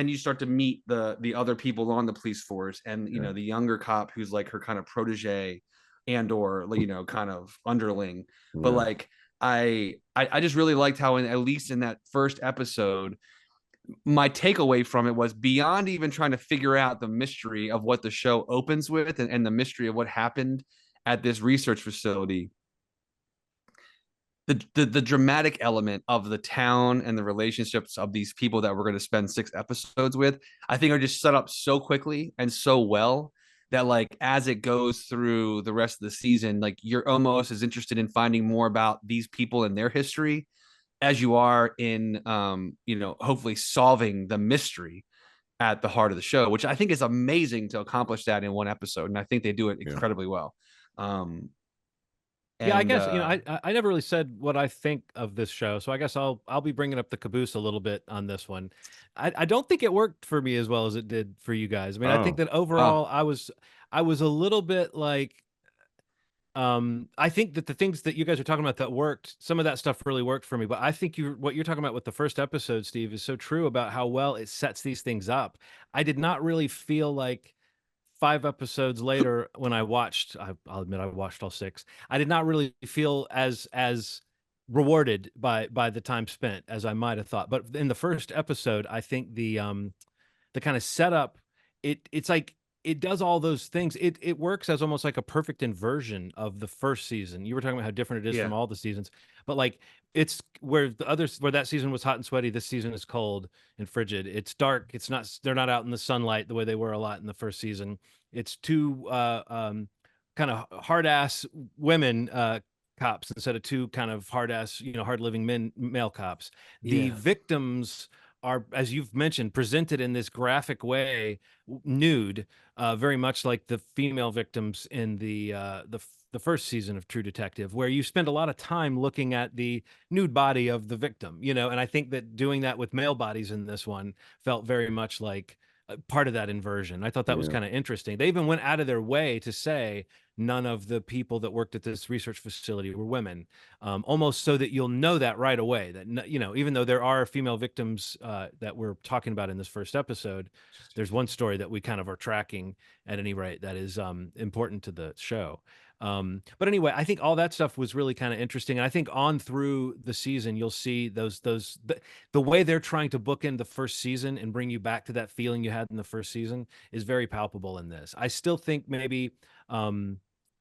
you start to meet the other people on the police force, and the younger cop who's like her kind of protege and or kind of underling. But like I just really liked how at least in that first episode, my takeaway from it was, beyond even trying to figure out the mystery of what the show opens with, and the mystery of what happened at this research facility, the dramatic element of the town and the relationships of these people that we're going to spend 6 episodes with, I think are just set up so quickly and so well that like as it goes through the rest of the season, like you're almost as interested in finding more about these people and their history as you are in hopefully solving the mystery at the heart of the show, which I think is amazing to accomplish that in one episode, and I think they do it incredibly well. Yeah, I guess I never really said what I think of this show, so I guess I'll be bringing up the caboose a little bit on this one. I don't think it worked for me as well as it did for you guys. I mean, I think that overall I was a little bit like, I think that the things that you guys are talking about that worked, some of that stuff really worked for me. But I think what you're talking about with the first episode, Steve, is so true about how well it sets these things up. I did not really feel like 5 episodes later when I'll admit I watched all 6. I did not really feel as rewarded by the time spent as I might have thought. But in the first episode, I think the kind of setup, it's like it does all those things. It works as almost like a perfect inversion of the first season. You were talking about how different it is from all the seasons, but like it's where that season was hot and sweaty, this season is cold and frigid. It's dark. They're not out in the sunlight the way they were a lot in the first season. It's two kind of hard ass women cops instead of two kind of hard ass, hard living male cops. The victims are, as you've mentioned, presented in this graphic way, nude, very much like the female victims in the first season of True Detective, where you spend a lot of time looking at the nude body of the victim, and I think that doing that with male bodies in this one felt very much like part of that inversion. I thought that was kind of interesting. They even went out of their way to say none of the people that worked at this research facility were women, almost so that you'll know that right away, that, even though there are female victims that we're talking about in this first episode, there's one story that we kind of are tracking at any rate that is important to the show. But anyway, I think all that stuff was really kind of interesting. And I think on through the season, you'll see the way they're trying to bookend the first season and bring you back to that feeling you had in the first season is very palpable in this. I still think maybe,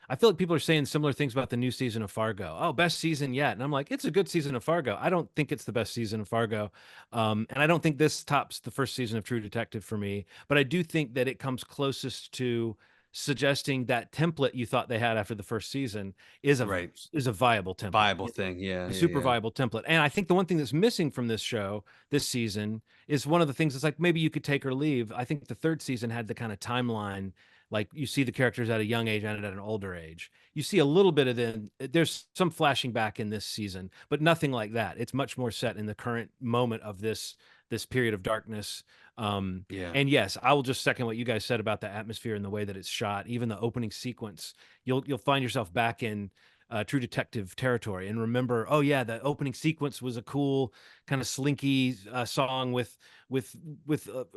I feel like people are saying similar things about the new season of Fargo. Oh, best season yet. And I'm like, it's a good season of Fargo. I don't think it's the best season of Fargo. And I don't think this tops the first season of True Detective for me, but I do think that it comes closest to suggesting that template you thought they had after the first season is a viable template, viable thing. A super viable template. And I think the one thing that's missing from this show this season is one of the things that's like, maybe you could take or leave. I think the third season had the kind of timeline, like you see the characters at a young age and at an older age. You see a little bit of there's some flashing back in this season, but nothing like that. It's much more set in the current moment of this this period of darkness. Yeah. And yes, I will just second what you guys said about the atmosphere and the way that it's shot. Even the opening sequence, you'll find yourself back in True Detective territory and remember, oh yeah, the opening sequence was a cool kind of slinky song with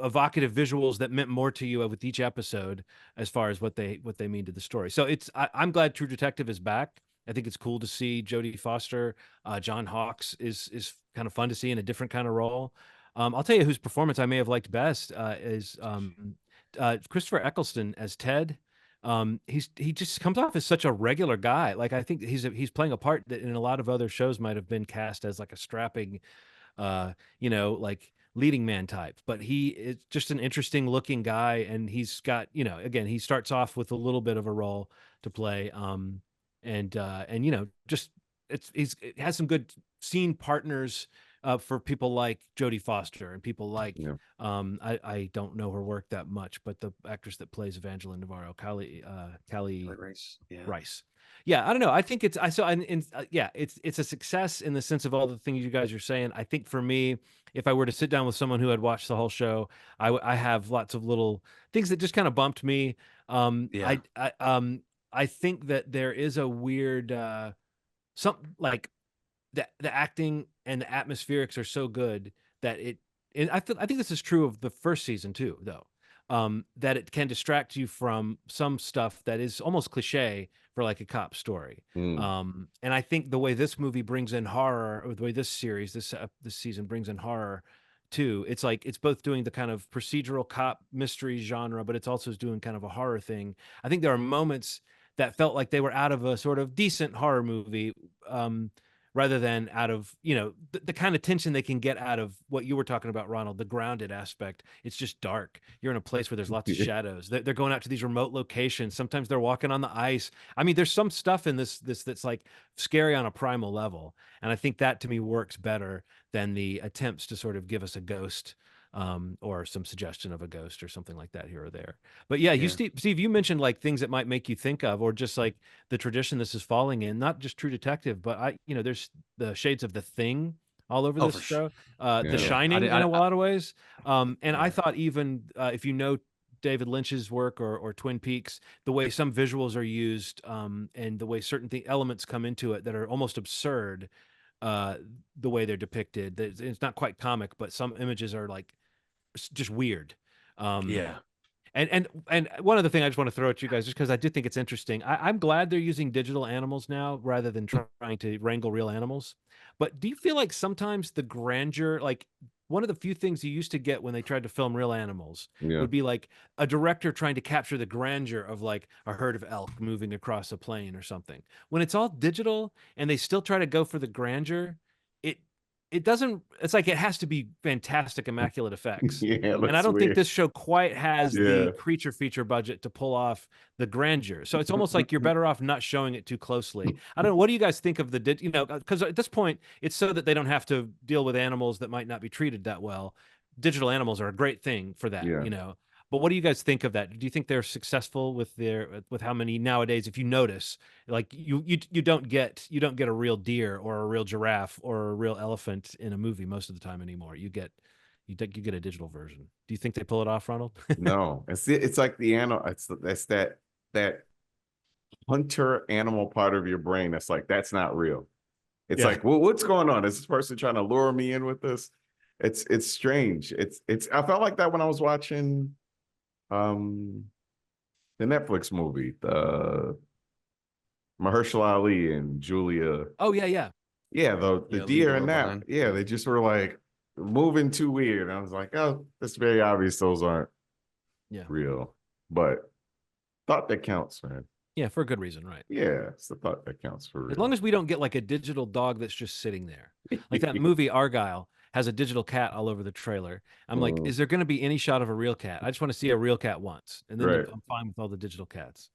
evocative visuals that meant more to you with each episode as far as what they mean to the story. So I'm glad True Detective is back. I think it's cool to see Jodie Foster. John Hawkes is kind of fun to see in a different kind of role. I'll tell you whose performance I may have liked best is Christopher Eccleston as Ted. He just comes off as such a regular guy. Like I think he's playing a part that in a lot of other shows might have been cast as like a strapping, like leading man type. But he is just an interesting looking guy, and he's got again he starts off with a little bit of a role to play, and just it has some good scene partners for people like Jodie Foster and people like I don't know her work that much, but the actress that plays Evangeline Navarro, Callie Rice. Yeah. Rice. Yeah, I don't know. I think it's it's a success in the sense of all the things you guys are saying. I think for me, if I were to sit down with someone who had watched the whole show, I have lots of little things that just kind of bumped me. Yeah. I think that there is a weird something like the acting and the atmospherics are so good that and I think this is true of the first season too, though. That it can distract you from some stuff that is almost cliche for like a cop story. And I think the way this movie brings in horror, or the way this series, this season brings in horror too, it's like it's both doing the kind of procedural cop mystery genre, but it's also doing kind of a horror thing. I think there are moments that felt like they were out of a sort of decent horror movie, rather than out of the kind of tension they can get out of what you were talking about, Ronald, the grounded aspect. It's just dark. You're in a place where there's lots of shadows. They're going out to these remote locations. Sometimes they're walking on the ice. I mean, there's some stuff in this that's like scary on a primal level, and I think that to me works better than the attempts to sort of give us a ghost, or some suggestion of a ghost or something like that here or there. But yeah, you Steve, you mentioned like things that might make you think of, or just like the tradition this is falling in, not just True Detective, but there's the shades of The Thing all over this show, The Shining in a lot of ways. And I thought even if David Lynch's work or Twin Peaks, the way some visuals are used, and the way certain elements come into it that are almost absurd, the way they're depicted. It's not quite comic, but some images are like just weird. Yeah. And one other thing I just want to throw at you guys, just because I do think it's interesting. I'm glad they're using digital animals now rather than trying to wrangle real animals. But do you feel like sometimes the grandeur, like one of the few things you used to get when they tried to film real animals would be like a director trying to capture the grandeur of like a herd of elk moving across a plain or something. When it's all digital and they still try to go for the grandeur, it doesn't, it's like it has to be fantastic, immaculate effects. And I don't think this show quite has the creature feature budget to pull off the grandeur. So it's almost like you're better off not showing it too closely. I don't know. What do you guys think of because at this point, it's so that they don't have to deal with animals that might not be treated that well. Digital animals are a great thing for that, But what do you guys think of that? Do you think they're successful with how many nowadays, if you notice, like you don't get a real deer or a real giraffe or a real elephant in a movie most of the time anymore. You get a digital version. Do you think they pull it off, Ronald? No, it's like the animal. That's that hunter animal part of your brain that's like, that's not real. It's like, well, what's going on? Is this person trying to lure me in with this? It's strange. I felt like that when I was watching the Netflix movie, the Mahershala Ali and Julia. Oh yeah. The deer and that. Yeah, they just were like moving too weird. I was like, oh, that's very obvious those aren't real. But thought that counts, man. Yeah, for a good reason, right? Yeah, it's the thought that counts for real. As long as we don't get like a digital dog that's just sitting there. Like that movie Argyle has a digital cat all over the trailer. I'm like, is there going to be any shot of a real cat? I just want to see a real cat once, and then I'm fine with all the digital cats.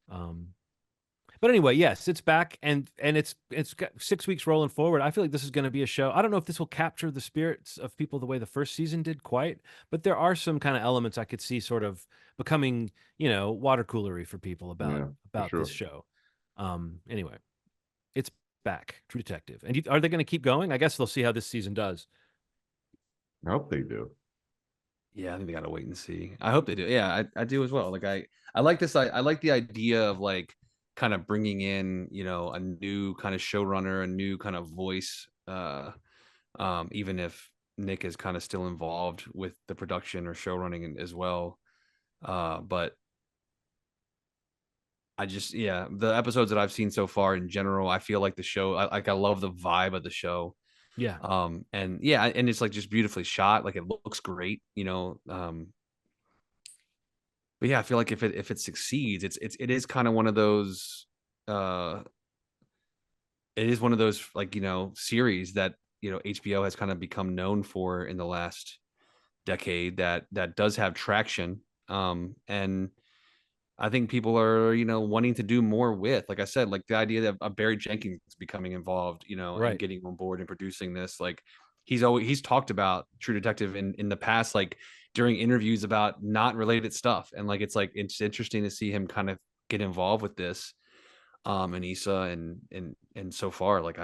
But anyway, yes, it's back, and it's got 6 weeks rolling forward. I feel like this is going to be a show. I don't know if this will capture the spirits of people the way the first season did quite, but there are some kind of elements I could see sort of becoming, water coolery for people about this show. Anyway, it's back, True Detective. And are they going to keep going? I guess they'll see how this season does. I hope they do. Yeah, I think they gotta wait and see. I hope they do. Yeah, I do as well. Like I like this. I like the idea of like kind of bringing in, you know, a new kind of showrunner, a new kind of voice. Even if Nick is kind of still involved with the production or show running as well. But I just, yeah, the episodes that I've seen so far in general, I feel like the show, I love the vibe of the show. Yeah. And yeah, and it's like just beautifully shot. Like it looks great, you know. But yeah, I feel like if it succeeds, it is kind of one of those, uh, it is one of those like, you know, series that, you know, HBO has kind of become known for in the last decade that does have traction. And I think people are, you know, wanting to do more with, like I said, like the idea of Barry Jenkins becoming involved, you know, and Right. getting on board and producing this. Like he's talked about True Detective in the past, like during interviews about not related stuff. And like it's interesting to see him kind of get involved with this. And Issa and so far, like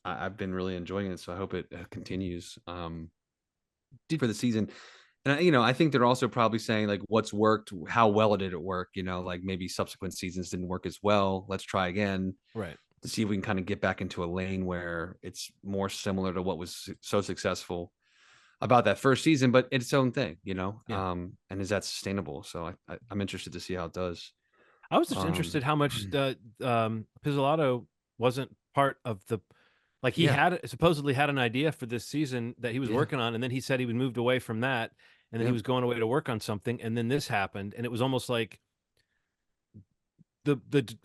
I've been really enjoying it. So I hope it continues Did for the season. And you know, I think they're also probably saying like what's worked, how well did it work? You know, like maybe subsequent seasons didn't work as well. Let's try again right. to see if we can kind of get back into a lane where it's more similar to what was so successful about that first season, but it's its own thing, you know. Yeah. And is that sustainable? So I'm interested to see how it does. I was just Um, interested how much the Pizzolatto wasn't part of the, like he yeah, had supposedly had an idea for this season that he was yeah, working on, and then he said he would moved away from that, and then he yeah, was going away to work on something, and then this happened, and it was almost like the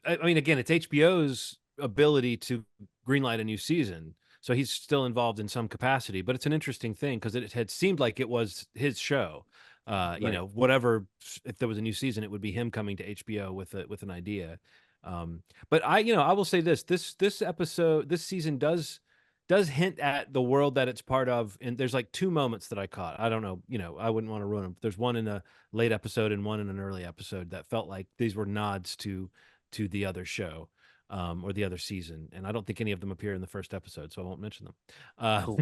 I mean, again, it's HBO's ability to greenlight a new season, so he's still involved in some capacity, but it's an interesting thing because it had seemed like it was his show. You right. know, whatever, if there was a new season, it would be him coming to HBO with an idea. But you know, I will say this episode, this season does hint at the world that it's part of, and there's like two moments that I caught. I don't know, you know, I wouldn't want to ruin them. There's one in a late episode and one in an early episode that felt like these were nods to the other show, or the other season, and I don't think any of them appear in the first episode, so I won't mention them. Cool.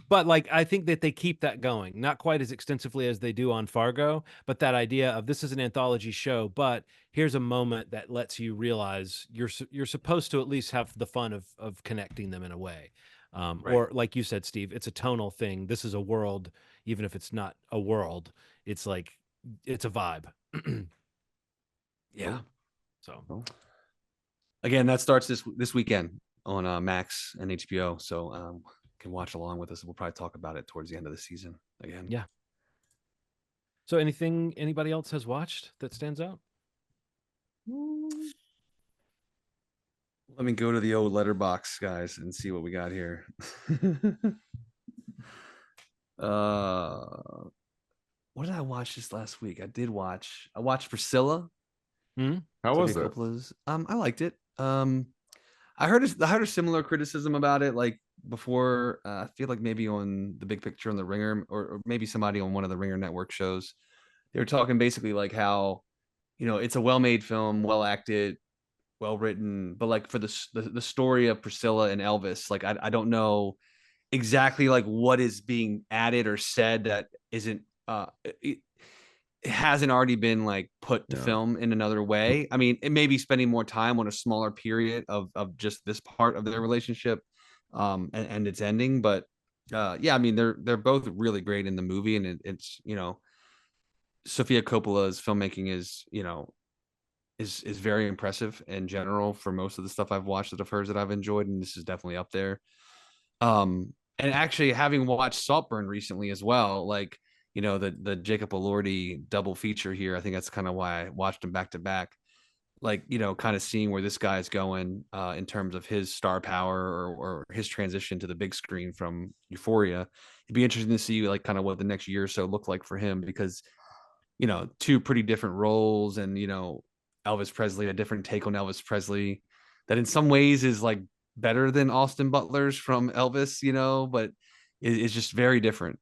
But like I think that they keep that going, not quite as extensively as they do on Fargo, but that idea of this is an anthology show, but here's a moment that lets you realize you're supposed to at least have the fun of connecting them in a way. Right. Or like you said, Steve, it's a tonal thing. This is a world, even if it's not a world, it's like it's a vibe. Yeah. So Cool. Again, that starts this weekend on Max and HBO. So can watch along with us. We'll probably talk about it towards the end of the season again. yeah. So anything anybody else has watched that stands out? Let me go to the old letterbox, guys, and see what we got here. What did I watch this last week? I watched Priscilla, Hmm. How Sofia was it? Coppola's. I liked it. I heard a similar criticism about it, like before. I feel like maybe on the Big Picture on the Ringer, or maybe somebody on one of the Ringer Network shows. They were talking basically like how, you know, it's a well-made film, well acted, well written, but like for the story of Priscilla and Elvis, like I don't know exactly like what is being added or said that isn't it, it hasn't already been like put to Yeah. film in another way. I mean, it may be spending more time on a smaller period of just this part of their relationship, and its ending. But yeah, I mean, they're both really great in the movie, and it's, you know, Sofia Coppola's filmmaking is, you know, is very impressive in general for most of the stuff I've watched that of hers that I've enjoyed, and this is definitely up there. And actually, having watched Saltburn recently as well, like, you know, the Jacob Elordi double feature here, I think that's kind of why I watched them back to back. Like, you know, kind of seeing where this guy's going in terms of his star power, or his transition to the big screen from Euphoria. It'd be interesting to see like kind of what the next year or so look like for him, because, you know, two pretty different roles, and, you know, Elvis Presley, a different take on Elvis Presley that in some ways is like better than Austin Butler's from Elvis, you know, but it's just very different.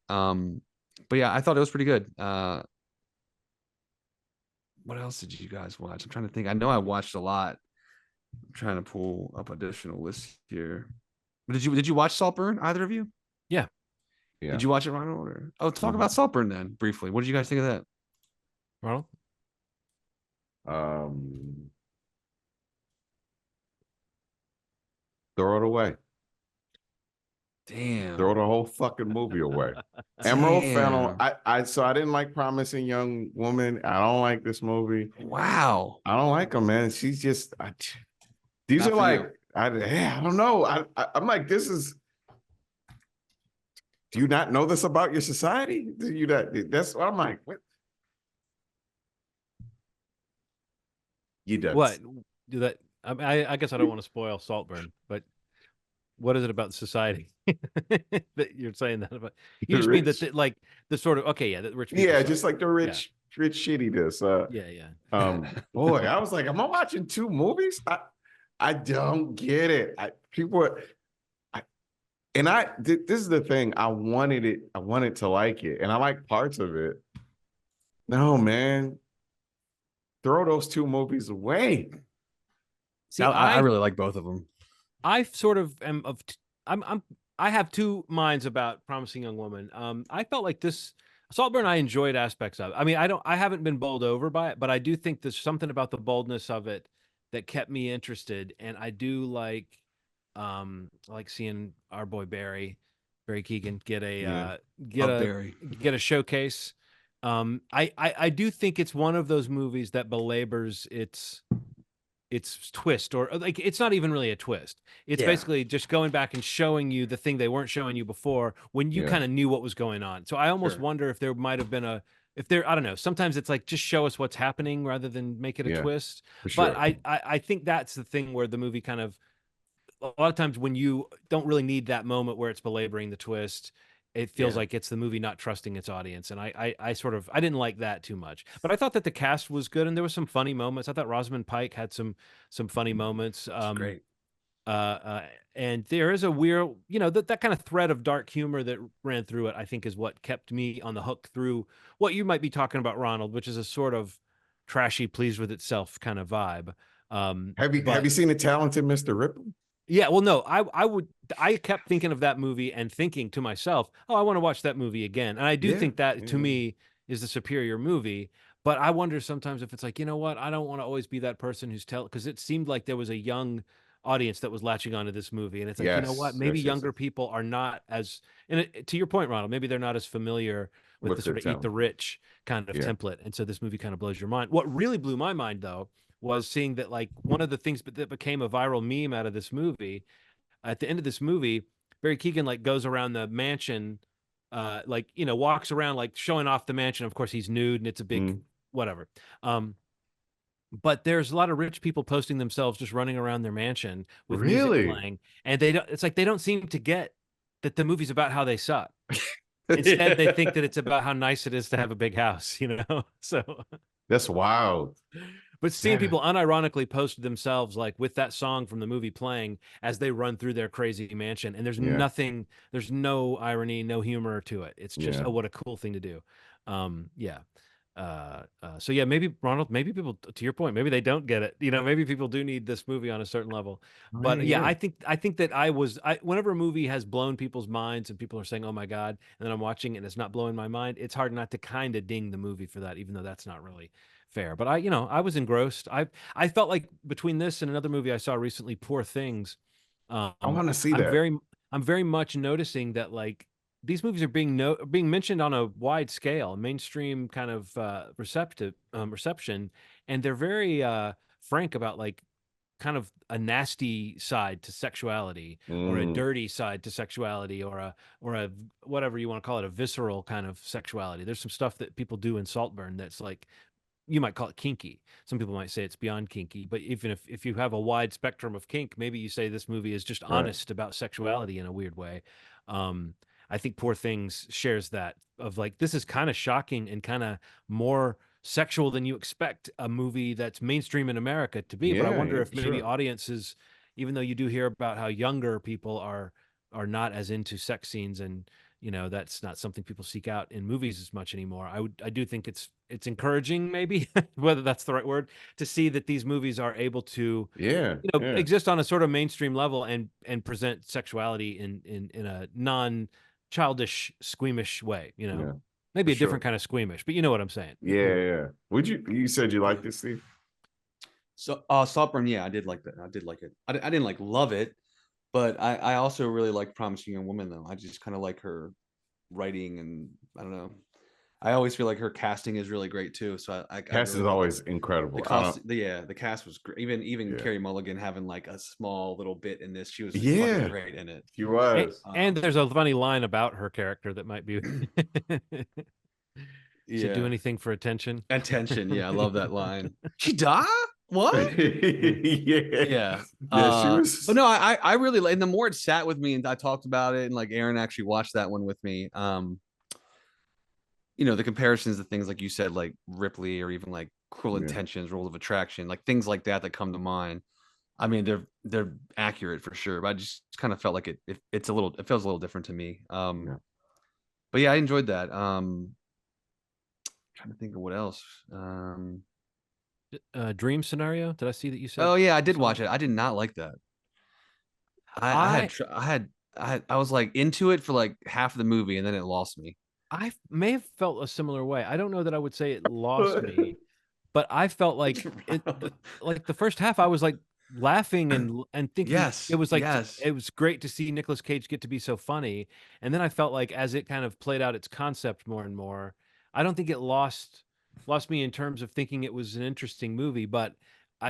But yeah, I thought it was pretty good. What else did you guys watch? I'm trying to think. I know I watched a lot. I'm trying to pull up additional lists here. But did you watch Saltburn, either of you? Yeah. Yeah. Did you watch it, Ronald? Or... Oh, talk Mhm. about Saltburn then briefly. What did you guys think of that? Ronald? Um, throw it away. Damn. Throw the whole fucking movie away. Emerald Fennel. Damn. So I didn't like Promising Young Woman. I don't like this movie. Wow. I don't like her, man. She's just these Not are for like you. I don't know. I'm like, this is. Do you not know this about your society? Do you not? That's what I'm like. What? You done? What? Do that? I guess I don't want to spoil Saltburn, but what is it about society that you're saying that about? You The just mean that rich? like the sort of okay, yeah, the rich people Yeah, suck. just like the Yeah, rich shittiness. yeah. Boy, I was like, am I watching two movies? I don't get it. This is the thing. I wanted to like it, and I like parts of it. No, man. Throw those two movies away. See, I really like both of them. I sort of am of I have two minds about Promising Young Woman. I felt like this Saltburn I enjoyed aspects of. I mean, I haven't been bowled over by it, but I do think there's something about the boldness of it that kept me interested. And I do like seeing our boy Barry Keoghan get a Barry. get a showcase. I do think it's one of those movies that belabors its twist, or like it's not even really a twist. It's basically just going back and showing you the thing they weren't showing you before when you kind of knew what was going on. So I almost wonder if there might have been I don't know, sometimes it's like just show us what's happening rather than make it a twist. Sure. But I think that's the thing where the movie kind of, a lot of times when you don't really need that moment where it's belaboring the twist, it feels like it's the movie not trusting its audience. And I sort of, I didn't like that too much, but I thought that the cast was good and there was some funny moments. I thought Rosamund Pike had some funny moments. Great. And there is a weird, that kind of thread of dark humor that ran through it, I think is what kept me on the hook through what you might be talking about, Ronald, which is a sort of trashy, pleased with itself kind of vibe. Have you seen The Talented Mr. Ripley? Yeah, well, no, I kept thinking of that movie and thinking to myself, oh, I want to watch that movie again. And I do think that to me is the superior movie. But I wonder sometimes if it's like, you know what, I don't want to always be that person because it seemed like there was a young audience that was latching onto this movie. And it's like, you know what, maybe younger people are not as, and to your point, Ronald, maybe they're not as familiar with the sort of eat the rich kind of template. And so this movie kind of blows your mind. What really blew my mind, though, was seeing that like one of the things that became a viral meme out of this movie, at the end of this movie, Barry Keoghan like goes around the mansion, walks around like showing off the mansion. Of course, he's nude and it's a big whatever. But there's a lot of rich people posting themselves just running around their mansion with music playing, and it's like they don't seem to get that the movie's about how they suck. Instead, they think that it's about how nice it is to have a big house, So that's wild. But seeing people unironically post themselves like with that song from the movie playing as they run through their crazy mansion, and there's no irony, no humor to it. It's just, oh, what a cool thing to do. So yeah, maybe Ronald, maybe people, to your point, maybe they don't get it. Maybe people do need this movie on a certain level. But I think that whenever a movie has blown people's minds and people are saying, "Oh my God," and then I'm watching it and it's not blowing my mind, it's hard not to kind of ding the movie for that, even though that's not really fair. But I was engrossed. I felt like between this and another movie I saw recently, Poor Things. I want to see that. I'm very much noticing that like these movies are being mentioned on a wide scale, mainstream kind of reception, and they're very frank about like kind of a nasty side to sexuality or a dirty side to sexuality or a whatever you want to call it, a visceral kind of sexuality. There's some stuff that people do in Saltburn that's like, you might call it kinky. Some people might say it's beyond kinky, but even if you have a wide spectrum of kink, maybe you say this movie is just honest about sexuality in a weird way. I think Poor Things shares that of like, this is kind of shocking and kind of more sexual than you expect a movie that's mainstream in America to be. But I wonder if maybe audiences, even though you do hear about how younger people are not as into sex scenes and that's not something people seek out in movies as much anymore. I do think it's encouraging, maybe whether that's the right word, to see that these movies are able to exist on a sort of mainstream level and present sexuality in a non childish, squeamish way, you know. Yeah, Maybe for a different sure. kind of squeamish, but you know what I'm saying. Yeah. Would you said you liked this, Steve? So Saltburn, yeah, I did like that. I did like it. I didn't like love it, but I also really like Promising Young Woman though. I just kind of like her writing, and I don't know. I always feel like her casting is really great too. So I Cast really is like always incredible. the cast was great. Even Yeah. Carey Mulligan having like a small little bit in this, she was fucking Yeah, great in it. he was. And there's a funny line about her character that might be should do Yeah, anything for attention. attention. Yeah, I love that line. She died? What? Yeah. Yeah. Yeah, she But was. no, I really like, and the more it sat with me and I talked about it, and like Aaron actually watched that one with me. You know, the comparisons to things like you said, like Ripley, or even like Cruel Yeah. Intentions, Rules of Attraction, like things like that come to mind. I mean, they're accurate for sure, but I just kind of felt like it feels a little different to me. Yeah. But yeah, I enjoyed that. Trying to think of what else. Dream Scenario. Did I see that you said? Oh yeah, I you did saw watch it? it. I did not like that. I I was like into it for like half of the movie, and then it lost me. I may have felt a similar way. I don't know that I would say it lost me, but I felt like like the first half I was like laughing and thinking it Yes, was like yes. it was great to see Nicolas Cage get to be so funny. And then I felt like as it kind of played out its concept more and more, I don't think it lost me in terms of thinking it was an interesting movie, but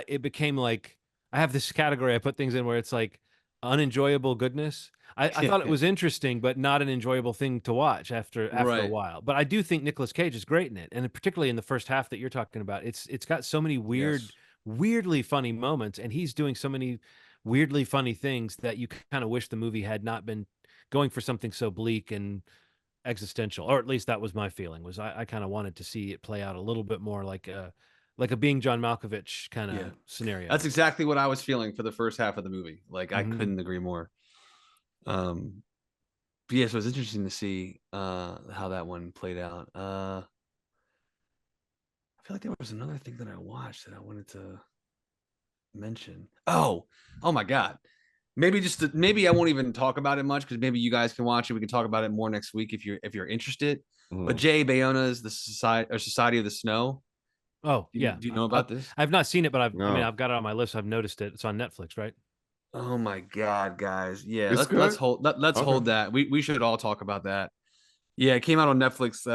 it became like I have this category I put things in where it's like unenjoyable goodness. I thought it was interesting, but not an enjoyable thing to watch after a Right. while. But I do think Nicolas Cage is great in it, and particularly in the first half that you're talking about. It's got so many Yes. weirdly funny moments, and he's doing so many weirdly funny things that you kind of wish the movie had not been going for something so bleak and existential, or at least that was my feeling. Was I kind of wanted to see it play out a little bit more like a Being John Malkovich kind Yeah. of scenario. That's exactly what I was feeling for the first half of the movie. Like I Mhm. couldn't agree more. But yeah, so it's interesting to see how that one played out. I feel like there was another thing that I watched that I wanted to mention. Oh my God. Maybe I won't even talk about it much because maybe you guys can watch it. We can talk about it more next week if you're interested. But Mhm. Jay Bayona's the Society of the Snow. Oh yeah, Do you know about this? I've not seen it, but I mean No, I've got it on my list. I've noticed it. It's on Netflix, right? Oh my God, guys. Yeah, it's good. let's Okay. hold that. We should all talk about that. Yeah, it came out on Netflix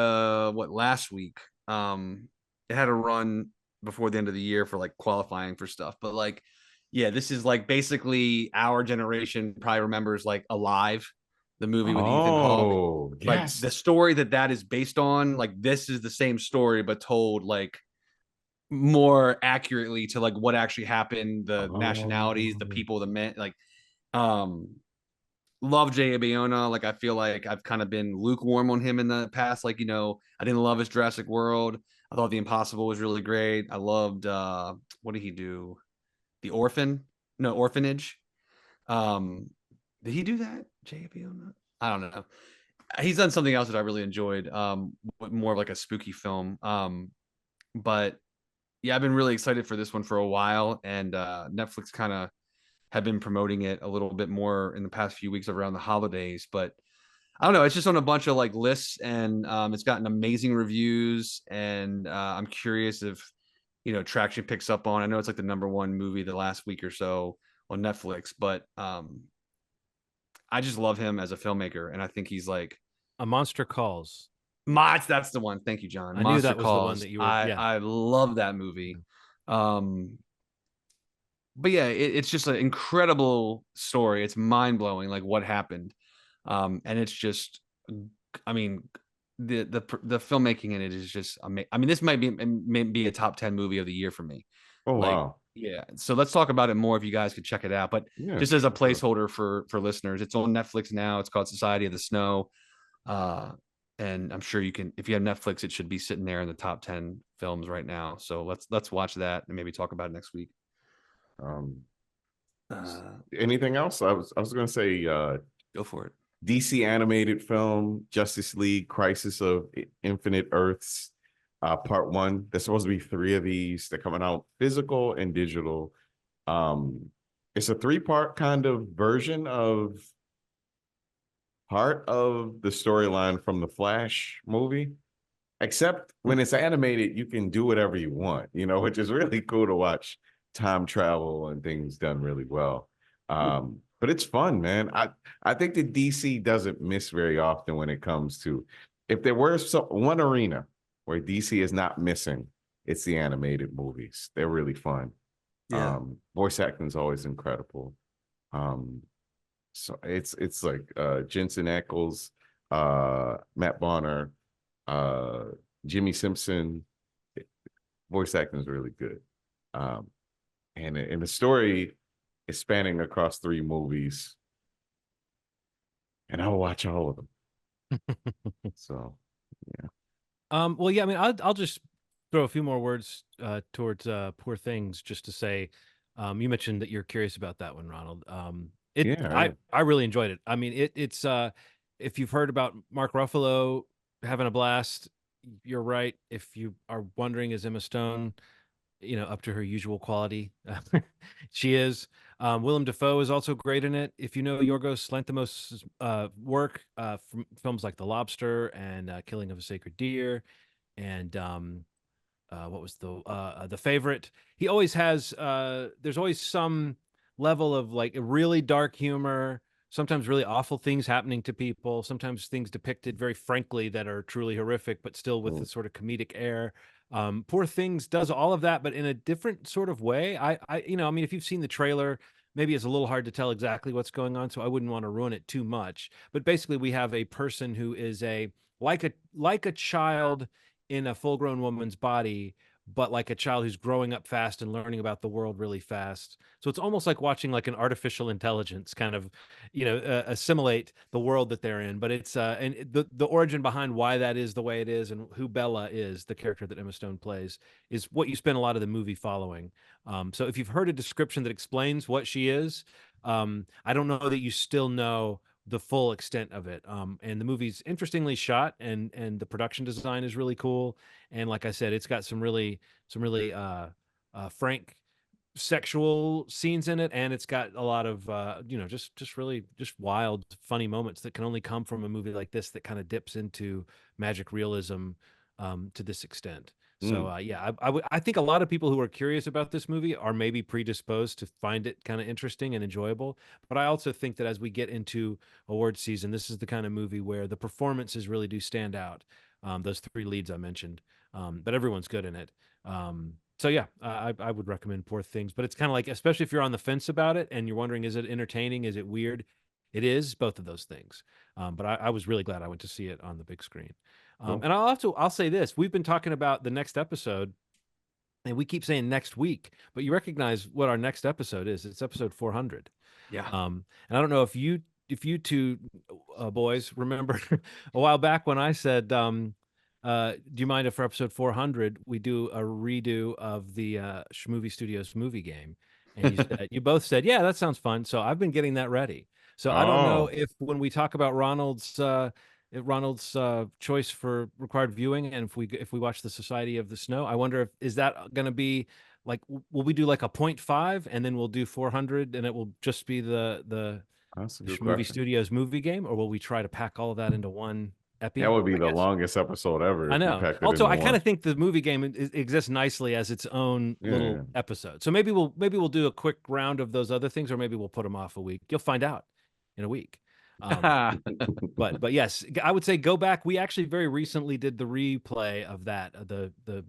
what last week. It had a run before the end of the year for like qualifying for stuff. But like yeah, this is like basically our generation probably remembers like Alive, the movie with Ethan Hawke. Oh, Like the yes. story that is based on, like this is the same story but told like more accurately to like what actually happened, the nationalities, the Oh, people, the men, like um love Jay Bayona. Like I feel like I've kind of been lukewarm on him in the past. Like, you know, I didn't love his Jurassic World. I thought The Impossible was really great. I loved what did he do? The Orphan? No, Orphanage. Um did he do that? Jay Bayona? I don't know. He's done something else that I really enjoyed. More of like a spooky film. But yeah, I've been really excited for this one for a while, and Netflix kind of have been promoting it a little bit more in the past few weeks around the holidays. But I don't know, it's just on a bunch of like lists, and it's gotten amazing reviews. And I'm curious if traction picks up on. I know it's like the number one movie the last week or so on Netflix, but I just love him as a filmmaker, and I think he's like A Monster Calls. That's the one. Thank you, John. I knew Monster that was the one Calls. that you were. Yeah. I love that movie. Um, but yeah, it's just an incredible story. It's mind blowing, like what happened, and it's just, I mean, the filmmaking in it is just amazing. I mean, this might be a top 10 movie of the year for me. oh Like, wow. yeah. So let's talk about it more if you guys could check it out. But Yeah. just as a For sure. placeholder for listeners, it's on Netflix now. It's called Society of the Snow. Uh, and I'm sure you can, if you have Netflix, it should be sitting there in the top 10 films right now. So let's watch that and maybe talk about it next week. Um, Uh, anything else? I was gonna say go for it. DC animated film, Justice League Crisis of Infinite Earths, part one. There's supposed to be three of these. They're coming out physical and digital. It's a three-part kind of version of part of the storyline from the Flash movie. Except when it's animated, you can do whatever you want, which is really cool to watch time travel and things done really well. But it's fun, man. I think that DC doesn't miss very often when it comes to, if there were one arena where DC is not missing, it's the animated movies. They're really fun. Yeah. Voice acting is always incredible. So it's like Jensen Ackles, Matt Bonner, Jimmy Simpson. Voice acting is really good. And the story is spanning across 3 movies. And I'll watch all of them. So, yeah. Well, yeah, I mean, I'll just throw a few more words towards Poor Things just to say, you mentioned that you're curious about that one, Ronald. I really enjoyed it. I mean, it's if you've heard about Mark Ruffalo having a blast, you're right. If you are wondering, is Emma Stone, up to her usual quality? She is. Willem Dafoe is also great in it. If you know Yorgos Lanthimos' work from films like The Lobster and Killing of a Sacred Deer, and what was the Favorite? He always has. There's always some level of like a really dark humor. Sometimes really awful things happening to people. Sometimes things depicted very frankly that are truly horrific, but still with a sort of comedic air. Poor Things does all of that, but in a different sort of way. I mean, if you've seen the trailer, maybe it's a little hard to tell exactly what's going on, so I wouldn't want to ruin it too much. But basically, we have a person who is like a child in a full-grown woman's body, but like a child who's growing up fast and learning about the world really fast. So it's almost like watching like an artificial intelligence kind of, assimilate the world that they're in. But it's and the origin behind why that is the way it is and who Bella is, the character that Emma Stone plays, is what you spend a lot of the movie following. So if you've heard a description that explains what she is, I don't know that you still know the full extent of it. And the movie's interestingly shot, and the production design is really cool. And like I said, it's got some really frank sexual scenes in it, and it's got a lot of just really just wild, funny moments that can only come from a movie like this that kind of dips into magic realism to this extent. So I think a lot of people who are curious about this movie are maybe predisposed to find it kind of interesting and enjoyable. But I also think that as we get into award season, this is the kind of movie where the performances really do stand out. Those 3 leads I mentioned, but everyone's good in it. So yeah, I would recommend Poor Things. But it's kind of like, especially if you're on the fence about it and you're wondering, is it entertaining? Is it weird? It is both of those things. But I was really glad I went to see it on the big screen. Cool. And I'll say this: we've been talking about the next episode, and we keep saying next week, but you recognize what our next episode is. It's episode 400. Yeah. And I don't know if you two boys remember a while back when I said, do you mind if for episode 400 we do a redo of the Schmovie Studios movie game? And you both said, yeah, that sounds fun. So I've been getting that ready. So I don't know if when we talk about Ronald's choice for required viewing, and if we watch the Society of the Snow, I wonder if is that going to be like, will we do like a 0.5 and then we'll do 400 and it will just be the Movie Studios movie game, or will we try to pack all of that into one epi? That would be the longest episode ever. I know. Also, I kind of think the movie game exists nicely as its own little episode. So maybe we'll do a quick round of those other things, or maybe we'll put them off a week. You'll find out in a week. But yes, I would say go back. We actually very recently did the replay of that, the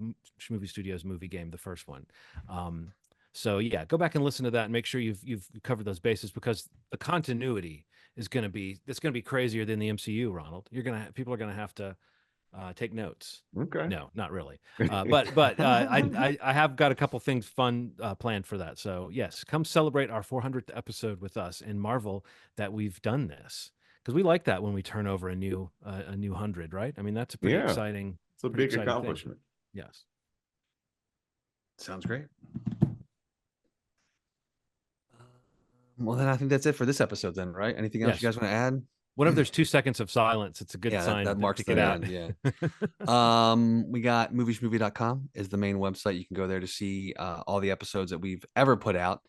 Movie Studios movie game, the first one. So yeah, go back and listen to that and make sure you've covered those bases, because the continuity is going to be crazier than the MCU, Ronald. People are going to have to take notes. Okay. No, not really. But I have got a couple things fun planned for that. So yes, come celebrate our 400th episode with us and marvel that we've done this, because we like that when we turn over a new 100, right? I mean, that's a pretty exciting. It's a big accomplishment. Thing. Yes. Sounds great. Well, then I think that's it for this episode then, right? Anything else you guys want to add? Whenever there's 2 seconds of silence, it's a good sign that marks to get out. Yeah. We got movieshmovie.com is the main website. You can go there to see all the episodes that we've ever put out.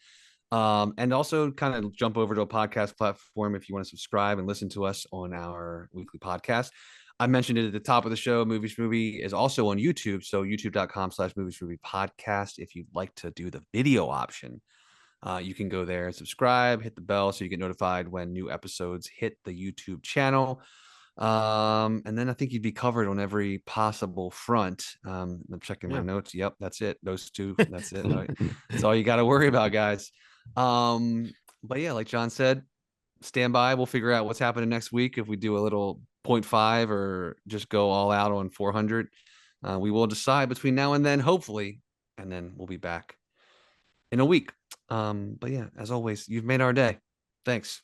And also kind of jump over to a podcast platform if you want to subscribe and listen to us on our weekly podcast. I mentioned it at the top of the show. Movie Schmovie is also on YouTube. So youtube.com/Movie Schmovie podcast. If you'd like to do the video option, you can go there and subscribe, hit the bell so you get notified when new episodes hit the YouTube channel. And then I think you'd be covered on every possible front. I'm checking my notes. Yep, that's it. Those two. That's it. That's all you got to worry about, guys. But yeah, like John said, stand by. We'll figure out what's happening next week. If we do a little 0.5 or just go all out on 400, we will decide between now and then, hopefully, and then we'll be back in a week. But yeah, as always, you've made our day. Thanks.